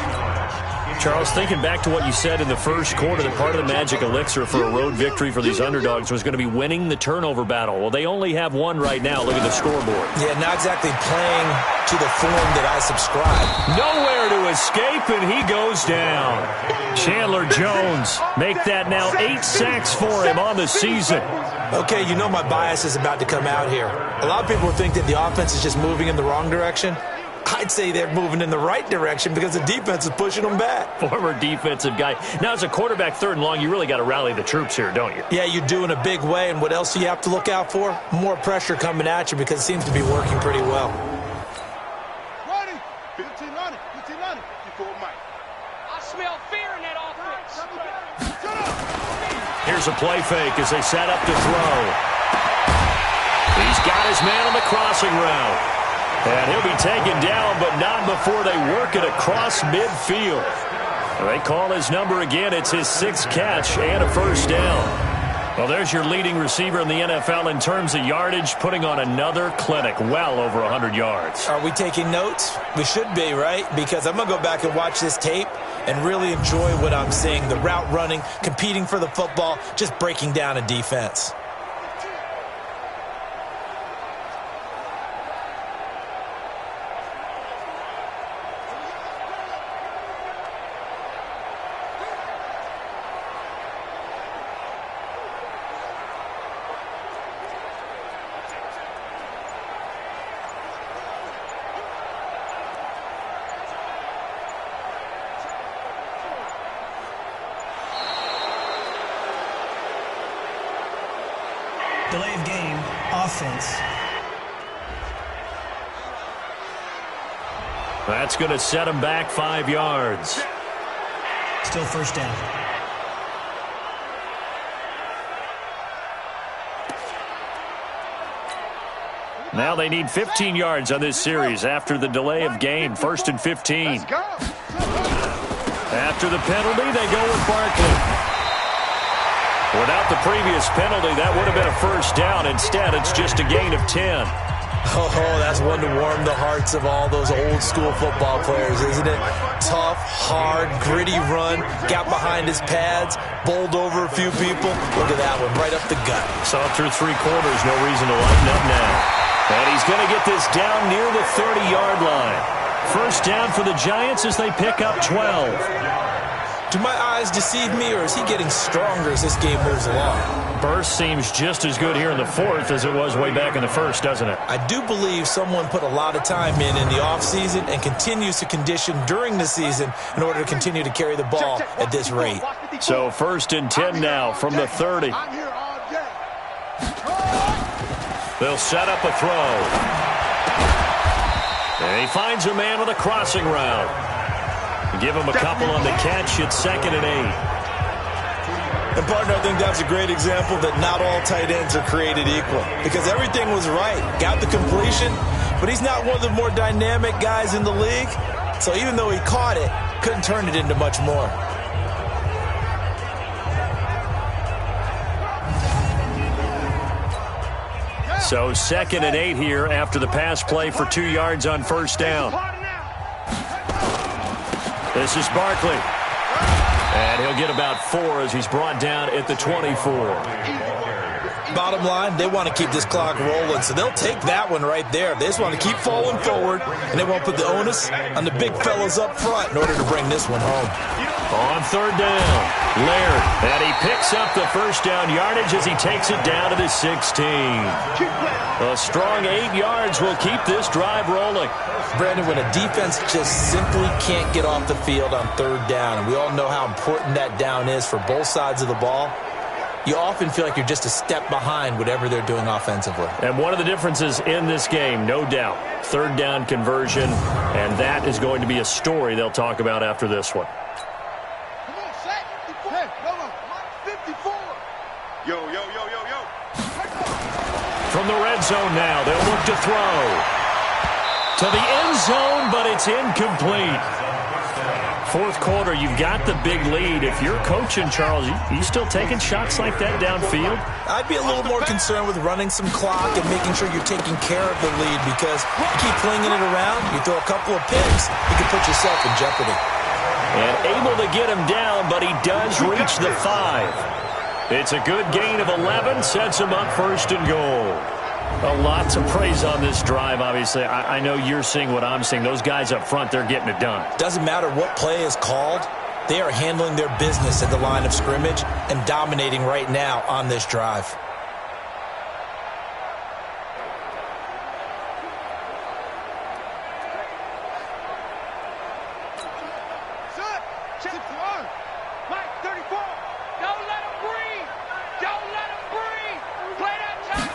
Charles, thinking back to what you said in the first quarter, that part of the magic elixir for a road victory for these underdogs was going to be winning the turnover battle. Well, they only have 1 right now. Look at the scoreboard. Yeah, not exactly playing to the form that I subscribe. Nowhere to escape, and he goes down. Chandler Jones, make that now 8 sacks for him on the season. Okay, you know my bias is about to come out here. A lot of people think that the offense is just moving in the wrong direction. I'd say they're moving in the right direction because the defense is pushing them back. Former defensive guy. Now, as a quarterback 3rd and long, you really got to rally the troops here, don't you? Yeah, you do in a big way. And what else do you have to look out for? More pressure coming at you because it seems to be working pretty well. Ready? 1500. 1500. You call Mike. I smell fear in that offense. Here's a play fake as they set up to throw. He's got his man on the crossing route. And he'll be taken down, but not before they work it across midfield. They call his number again. It's his 6th catch and a 1st down. Well, there's your leading receiver in the NFL in terms of yardage, putting on another clinic, well over 100 yards. Are we taking notes? We should be, right? Because I'm going to go back and watch this tape and really enjoy what I'm seeing. The route running, competing for the football, just breaking down a defense. Delay of game, offense. That's going to set him back 5 yards. Still 1st down. Now they need 15 yards on this series after the delay of game. 1st and 15. After the penalty, they go with Barkley. Without the previous penalty, that would have been a 1st down. Instead, it's just a gain of 10. Oh, that's one to warm the hearts of all those old school football players, isn't it? Tough, hard, gritty run, got behind his pads, bowled over a few people. Look at that one, right up the gut. Saw through 3 quarters, no reason to lighten up now. And he's going to get this down near the 30-yard line. 1st down for the Giants as they pick up 12. Do my eyes deceive me, or is he getting stronger as this game moves along? Burst seems just as good here in the 4th as it was way back in the 1st, doesn't it? I do believe someone put a lot of time in the offseason and continues to condition during the season in order to continue to carry the ball at this rate. So 1st and 10 now from the 30. They'll set up a throw. And he finds a man with a crossing route. Give him a couple on the catch. It's 2nd and 8. And, partner, I think that's a great example that not all tight ends are created equal because everything was right. Got the completion, but he's not one of the more dynamic guys in the league. So even though he caught it, couldn't turn it into much more. So 2nd and 8 here after the pass play for 2 yards on first down. This is Barkley. And he'll get about 4 as he's brought down at the 24. Bottom line, they want to keep this clock rolling, so they'll take that one right there. They just want to keep falling forward, and they won't put the onus on the big fellas up front in order to bring this one home. On third down, Laird, and he picks up the first down yardage as he takes it down to the 16. A strong 8 yards will keep this drive rolling. Brandon, when a defense just simply can't get off the field on third down, and we all know how important that down is for both sides of the ball, you often feel like you're just a step behind whatever they're doing offensively. And one of the differences in this game, no doubt, third down conversion, and that is going to be a story they'll talk about after this one. Come on, Shaq. Hey, come on. 54. Yo. From the red zone now, they'll look to throw. To the end zone, but it's incomplete. Fourth quarter, you've got the big lead. If you're coaching, Charles, you still taking shots like that downfield? I'd be a little more concerned with running some clock and making sure you're taking care of the lead because you keep flinging it around, you throw a couple of picks, you can put yourself in jeopardy. And able to get him down, but he does reach the 5. It's a good gain of 11, sets him up first and goal. Lots of praise on this drive, obviously. I know you're seeing what I'm seeing. Those guys up front, they're getting it done. Doesn't matter what play is called. They are handling their business at the line of scrimmage and dominating right now on this drive. Mike, 34. Don't let him breathe. Don't let him breathe. Play that time.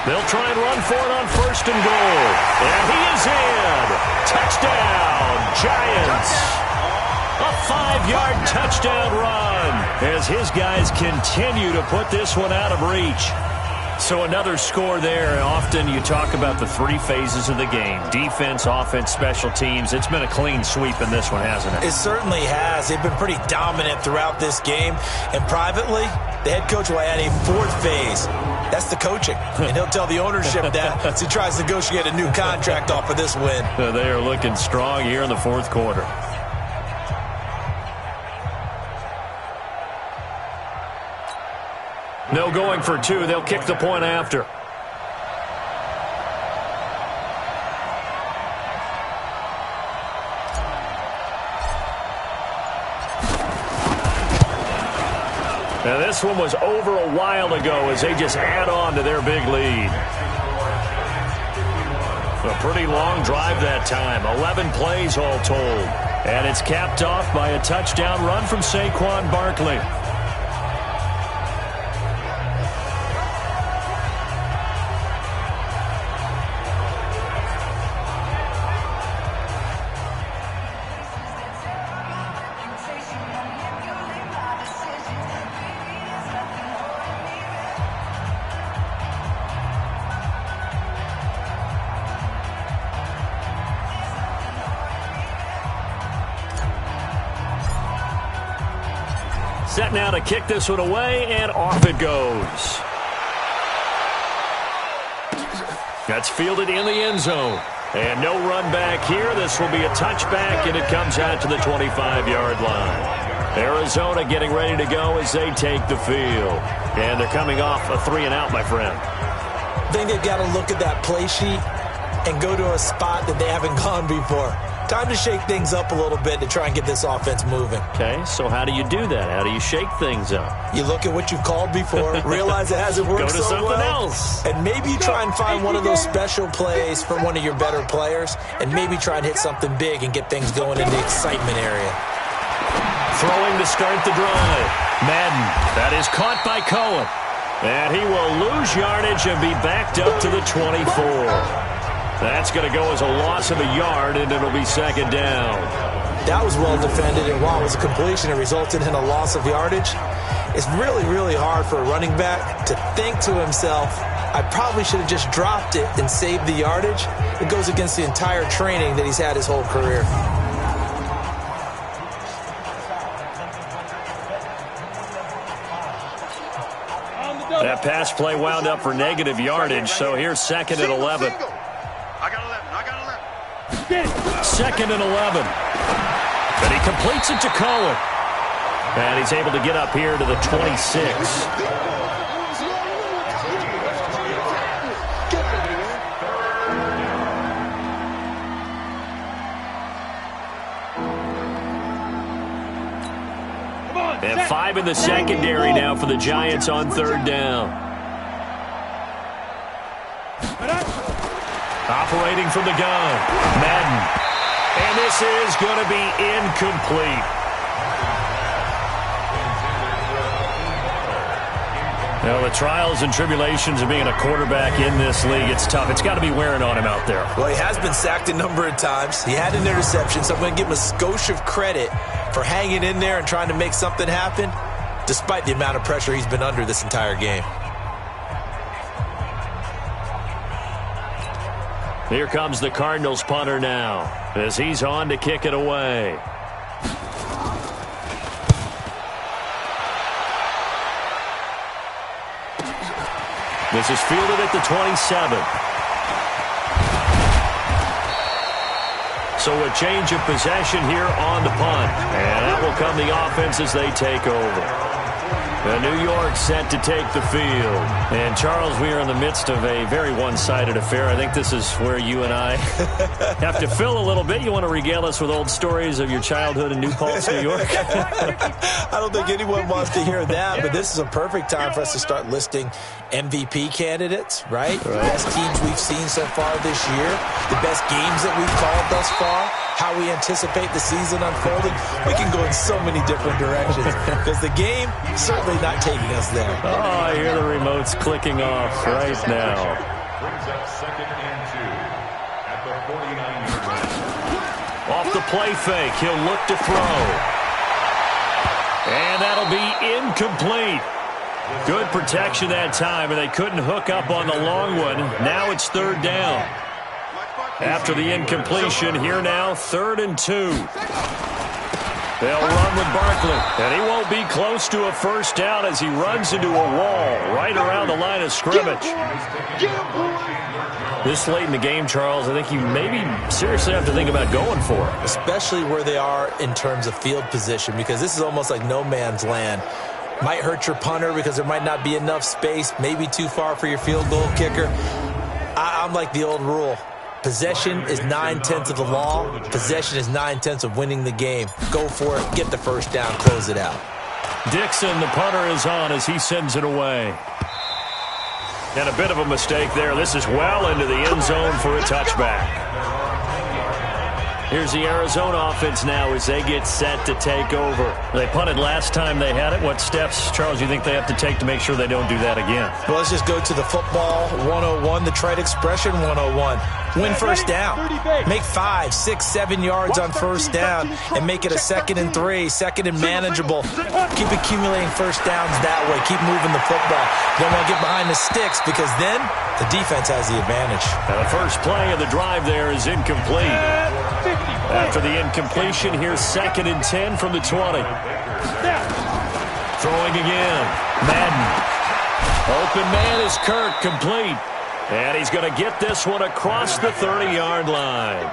They'll try and run for it on first and goal. And he is in. Touchdown, Giants. A 5-yard touchdown run as his guys continue to put this one out of reach. So another score there. Often you talk about the 3 phases of the game. Defense, offense, special teams. It's been a clean sweep in this one, hasn't it? It certainly has. They've been pretty dominant throughout this game. And privately, the head coach will add a 4th phase. That's the coaching. And he'll tell the ownership that as he tries to negotiate a new contract off of this win. They are looking strong here in the fourth quarter. No going for 2. They'll kick the point after. Now this one was over a while ago as they just add on to their big lead. A pretty long drive that time. 11 plays all told. And it's capped off by a touchdown run from Saquon Barkley. Set now to kick this one away, and off it goes. That's fielded in the end zone. And no run back here. This will be a touchback, and it comes out to the 25-yard line. Arizona getting ready to go as they take the field. And they're coming off a 3-and-out, my friend. I think they've got to look at that play sheet and go to a spot that they haven't gone before. Time to shake things up a little bit to try and get this offense moving. Okay, so how do you do that? How do you shake things up? You look at what you've called before, realize it hasn't worked so well. Go to something else. And maybe try and find one of those special plays from one of your better players, and maybe try and hit something big and get things going in the excitement area. Throwing to start the drive. Madden, that is caught by Cohen. And he will lose yardage and be backed up to the 24. That's going to go as a loss of a yard, and it'll be second down. That was well defended, and while it was a completion, it resulted in a loss of yardage. It's really, really hard for a running back to think to himself, I probably should have just dropped it and saved the yardage. It goes against the entire training that he's had his whole career. That pass play wound up for negative yardage, so here's 2nd and 11. I got 11. 2nd and 11. But he completes it to Cohen. And he's able to get up here to the 26. And 5 in the secondary now for the Giants on 3rd down. Operating from the gun, Madden. And this is going to be incomplete. Well, the trials and tribulations of being a quarterback in this league, it's tough. It's got to be wearing on him out there. Well, he has been sacked a number of times. He had an interception, so I'm going to give him a skosh of credit for hanging in there and trying to make something happen, despite the amount of pressure he's been under this entire game. Here comes the Cardinals punter now, as he's on to kick it away. This is fielded at the 27. So a change of possession here on the punt. And that will come the offense as they take over. New York set to take the field. And, Charles, we are in the midst of a very one-sided affair. I think this is where you and I have to fill a little bit. You want to regale us with old stories of your childhood in New Paltz, New York? I don't think anyone wants to hear that, but this is a perfect time for us to start listing MVP candidates, right? The best teams we've seen so far this year, the best games that we've called thus far, how we anticipate the season unfolding. We can go in so many different directions because the game certainly not taking us there. Oh, I hear the remotes clicking off right now. Brings up 2nd and 2 at the 49-yard line. Off the play fake, he'll look to throw. And that'll be incomplete. Good protection that time, and they couldn't hook up on the long one. Now it's 3rd down. After the incompletion, here now, 3rd and 2. They'll run with Barkley, and he won't be close to a first down as he runs into a wall right around the line of scrimmage. This late in the game, Charles, I think you maybe seriously have to think about going for it. Especially where they are in terms of field position, because this is almost like no man's land. Might hurt your punter because there might not be enough space, maybe too far for your field goal kicker. I'm like the old rule. Possession is 9/10 of the law. Possession is 9/10 of winning the game. Go for it. Get the first down. Close it out. Dixon, the punter, is on as he sends it away. And a bit of a mistake there. This is well into the end zone for a touchback. Here's the Arizona offense now as they get set to take over. They punted last time they had it. What steps, Charles, you think they have to take to make sure they don't do that again? Well, let's just go to the football 101, the trite expression 101. Win first down. Make 5, 6, 7 yards on first down and make it a 2nd and 3, 2nd and manageable. Keep accumulating first downs that way. Keep moving the football. Don't want to get behind the sticks because then the defense has the advantage. Now the first play of the drive there is incomplete. After the incompletion, here's 2nd and 10 from the 20. Throwing again. Madden. Open man is Kirk, complete. And he's going to get this one across the 30-yard line.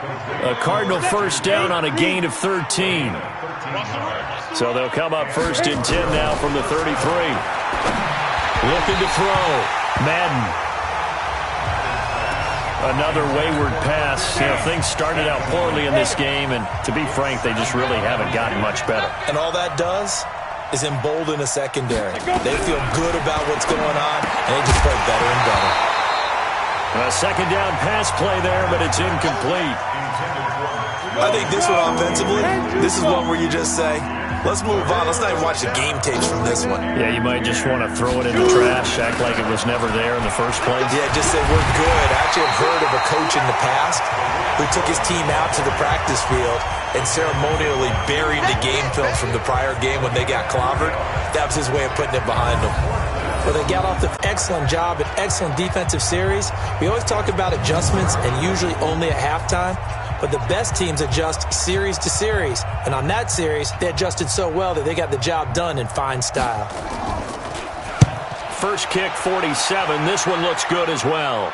A Cardinal first down on a gain of 13. So they'll come up 1st and 10 now from the 33. Looking to throw. Madden. Another wayward pass. You know, things started out poorly in this game, and to be frank, they just really haven't gotten much better. And all that does is embolden a secondary. They feel good about what's going on, and they just play better and better. A 2nd down pass play there, but it's incomplete. I think this one offensively, this is one where you just say, let's move on. Let's not even watch the game tapes from this one. Yeah, you might just want to throw it in the trash, act like it was never there in the first place. Yeah, just say we're good. I actually have heard of a coach in the past who took his team out to the practice field and ceremonially buried the game film from the prior game when they got clobbered. That was his way of putting it behind them. Well, they got off the excellent job, an excellent defensive series. We always talk about adjustments and usually only at halftime. But the best teams adjust series to series. And on that series, they adjusted so well that they got the job done in fine style. First kick, 47. This one looks good as well.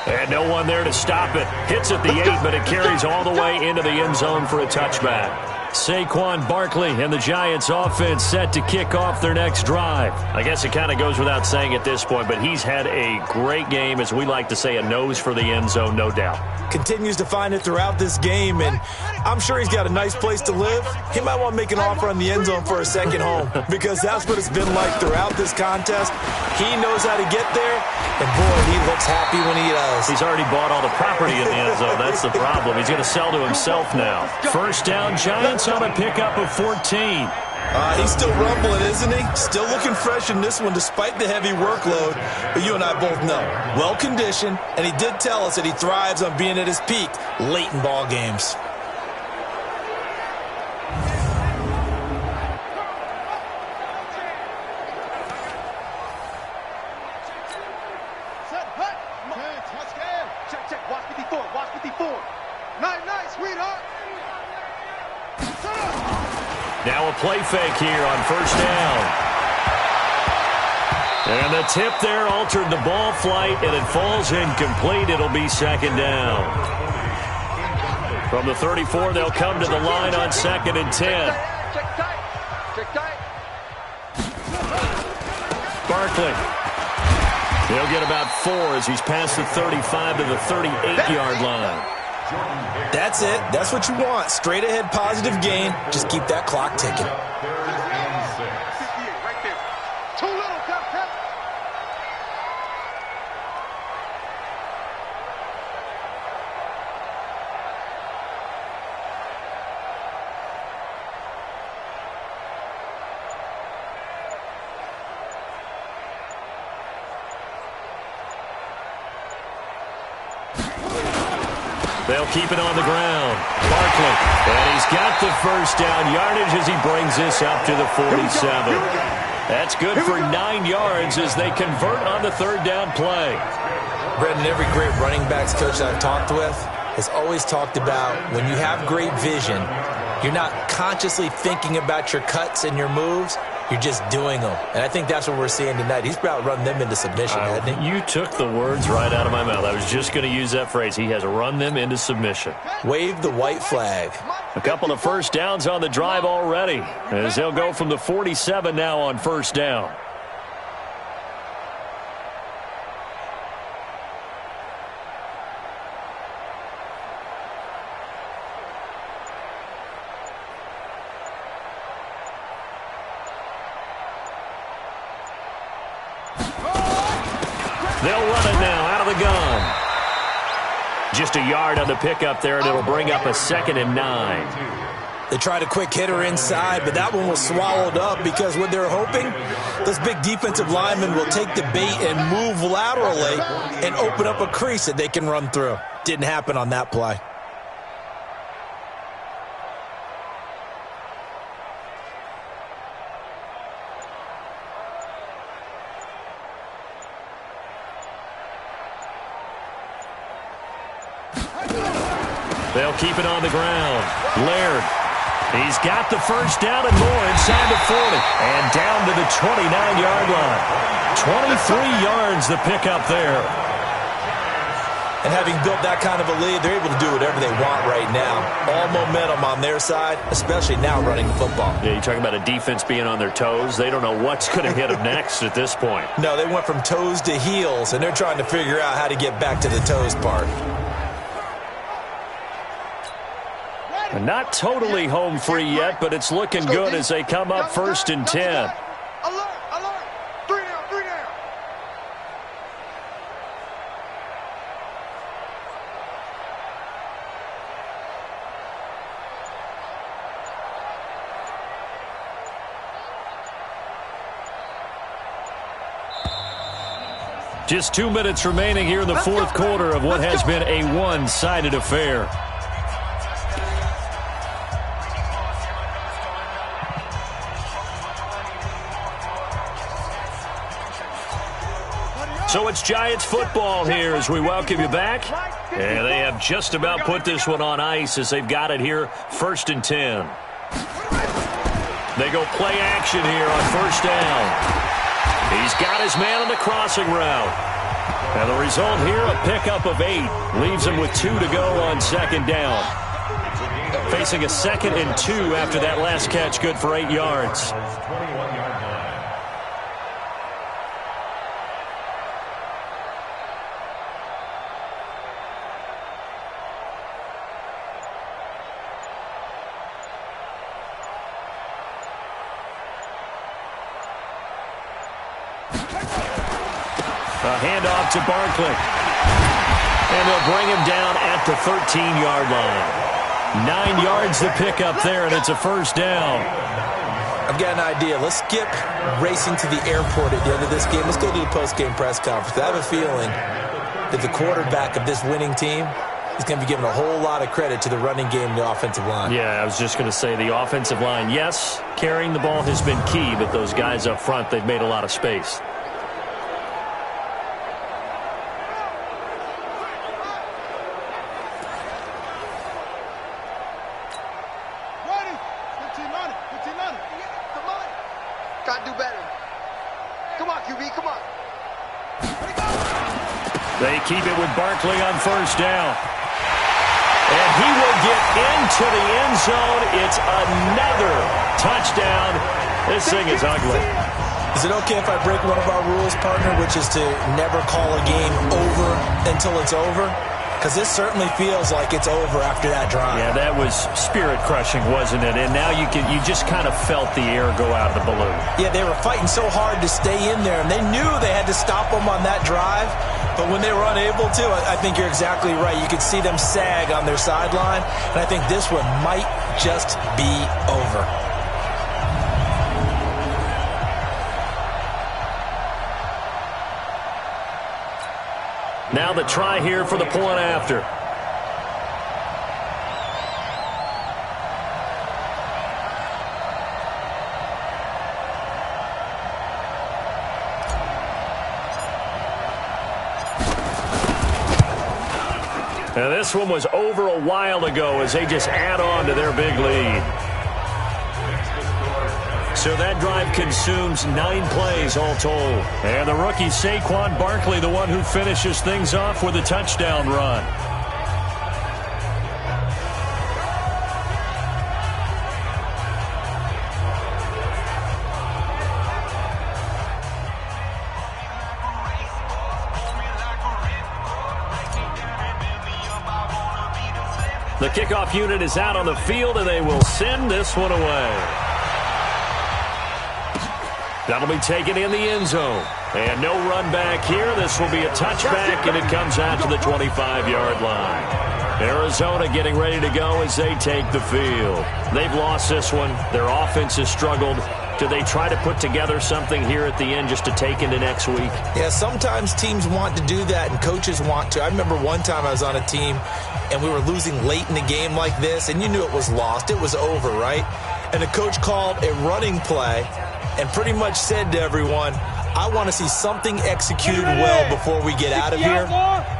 And no one there to stop it. Hits at the 8, but it carries all the way into the end zone for a touchback. Saquon Barkley and the Giants offense set to kick off their next drive. I guess it kind of goes without saying at this point, but he's had a great game, as we like to say, a nose for the end zone, no doubt. Continues to find it throughout this game, and I'm sure he's got a nice place to live. He might want to make an offer on the end zone for a second home, because that's what it's been like throughout this contest. He knows how to get there, and boy, he looks happy when he does. He's already bought all the property in the end zone. That's the problem. He's going to sell to himself now. First down, Giants on a pickup of 14. He's still rumbling, isn't he? Still looking fresh in this one despite the heavy workload. But you and I both know, well-conditioned, and he did tell us that he thrives on being at his peak late in ball games. Check. Watch 54. Nice, sweetheart. Now a play fake here on first down. And the tip there altered the ball flight, and it falls incomplete. It'll be second down. From the 34, they'll come to the line on 2nd and 10. Check tight. Barkley. He'll get about 4 as he's past the 35 to the 38-yard line. That's it. That's what you want. Straight ahead, positive gain. Just keep that clock ticking. Right there. Too little, Pep. They'll keep it on the ground. Barkley. And he's got the first down yardage as he brings this up to the 47. That's good for 9 yards as they convert on the third down play. Brendan, every great running backs coach I've talked with has always talked about when you have great vision, you're not consciously thinking about your cuts and your moves. You're just doing them. And I think that's what we're seeing tonight. He's about to run them into submission, hasn't he? You took the words right out of my mouth. I was just going to use that phrase. He has run them into submission. Wave the white flag. A couple of first downs on the drive already, as they'll go from the 47 now on first down. They'll run it now out of the gun. Just a yard on the pickup there, and it'll bring up a 2nd and 9. They tried a quick hitter inside, but that one was swallowed up because what they're hoping, those big defensive linemen will take the bait and move laterally and open up a crease that they can run through. Didn't happen on that play. They'll keep it on the ground. Laird. He's got the first down and more inside the 40. And down to the 29-yard line. 23 yards the pickup there. And having built that kind of a lead, they're able to do whatever they want right now. All momentum on their side, especially now running the football. Yeah, you're talking about a defense being on their toes. They don't know what's going to hit them next at this point. No, they went from toes to heels, and they're trying to figure out how to get back to the toes part. And not totally home free yet, but it's looking good as they come up 1st and 10. Alert. 3 down. Just 2 minutes remaining here in the fourth quarter of what has been a one-sided affair. So it's Giants football here as we welcome you back. And they have just about put this one on ice as they've got it here, 1st and 10. They go play action here on 1st down. He's got his man on the crossing route. And the result here, a pickup of 8. Leaves him with 2 to go on 2nd down. Facing a 2nd and 2 after that last catch, good for 8 yards. A handoff to Barkley. And they'll bring him down at the 13-yard line. 9 yards to pick up there, and it's a 1st down. I've got an idea. Let's skip racing to the airport at the end of this game. Let's go to the post-game press conference. I have a feeling that the quarterback of this winning team is going to be given a whole lot of credit to the running game and the offensive line. Yeah, I was just going to say the offensive line, yes, carrying the ball has been key, but those guys up front, they've made a lot of space. They keep it with Barkley on 1st down. And he will get into the end zone. It's another touchdown. This thing is ugly. Is it okay if I break one of our rules, partner, which is to never call a game over until it's over? Because this certainly feels like it's over after that drive. Yeah, that was spirit-crushing, wasn't it? And now you just kind of felt the air go out of the balloon. Yeah, they were fighting so hard to stay in there, and they knew they had to stop them on that drive. But when they were unable to, I think you're exactly right. You could see them sag on their sideline, and I think this one might just be over. Now the try here for the point after. Now this one was over a while ago as they just add on to their big lead. So that drive consumes 9 plays all told. And the rookie Saquon Barkley, the one who finishes things off with a touchdown run. The kickoff unit is out on the field, and they will send this one away. That'll be taken in the end zone. And no run back here. This will be a touchback, and it comes out to the 25-yard line. Arizona getting ready to go as they take the field. They've lost this one. Their offense has struggled. Do they try to put together something here at the end just to take into next week? Yeah, sometimes teams want to do that, and coaches want to. I remember one time I was on a team, and we were losing late in the game like this, and you knew it was lost. It was over, right? And the coach called a running play and pretty much said to everyone, I want to see something executed well before we get out of here.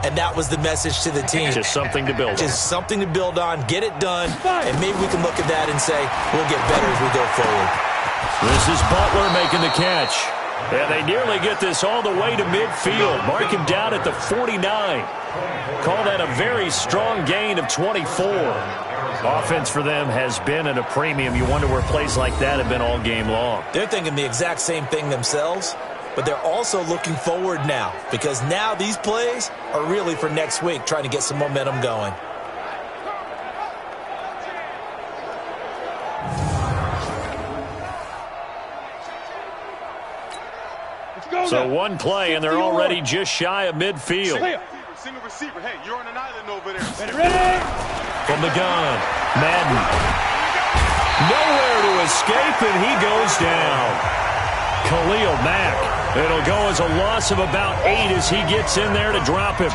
And that was the message to the team. Just something to build on. Just something to build on, get it done, and maybe we can look at that and say, we'll get better as we go forward. This is Butler making the catch. And they nearly get this all the way to midfield. Mark him down at the 49. Call that a very strong gain of 24. Offense for them has been at a premium. You wonder where plays like that have been all game long. They're thinking the exact same thing themselves, but they're also looking forward now because now these plays are really for next week, trying to get some momentum going. So one play, and they're already just shy of midfield. Single receiver. Hey, you're on an island over there. Ready? From the gun, Madden. Nowhere to escape, and he goes down. Khalil Mack. It'll go as a loss of about 8 as he gets in there to drop him.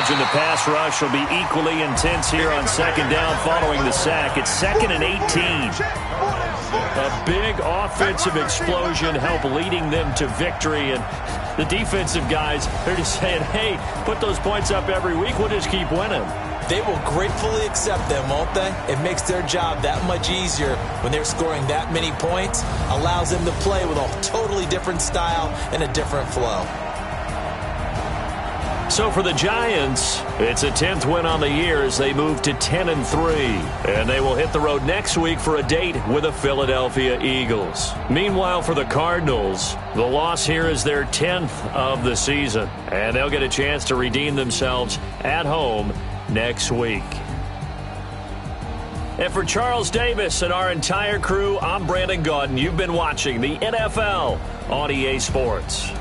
The pass rush will be equally intense here on second down following the sack. It's 2nd and 18. A big offensive explosion helped leading them to victory. And the defensive guys, they're just saying, hey, put those points up every week. We'll just keep winning. They will gratefully accept them, won't they? It makes their job that much easier when they're scoring that many points. Allows them to play with a totally different style and a different flow. So for the Giants, it's a 10th win on the year as they move to 10-3. And they will hit the road next week for a date with the Philadelphia Eagles. Meanwhile, for the Cardinals, the loss here is their 10th of the season. And they'll get a chance to redeem themselves at home next week. And for Charles Davis and our entire crew, I'm Brandon Gaudin. You've been watching the NFL on EA Sports.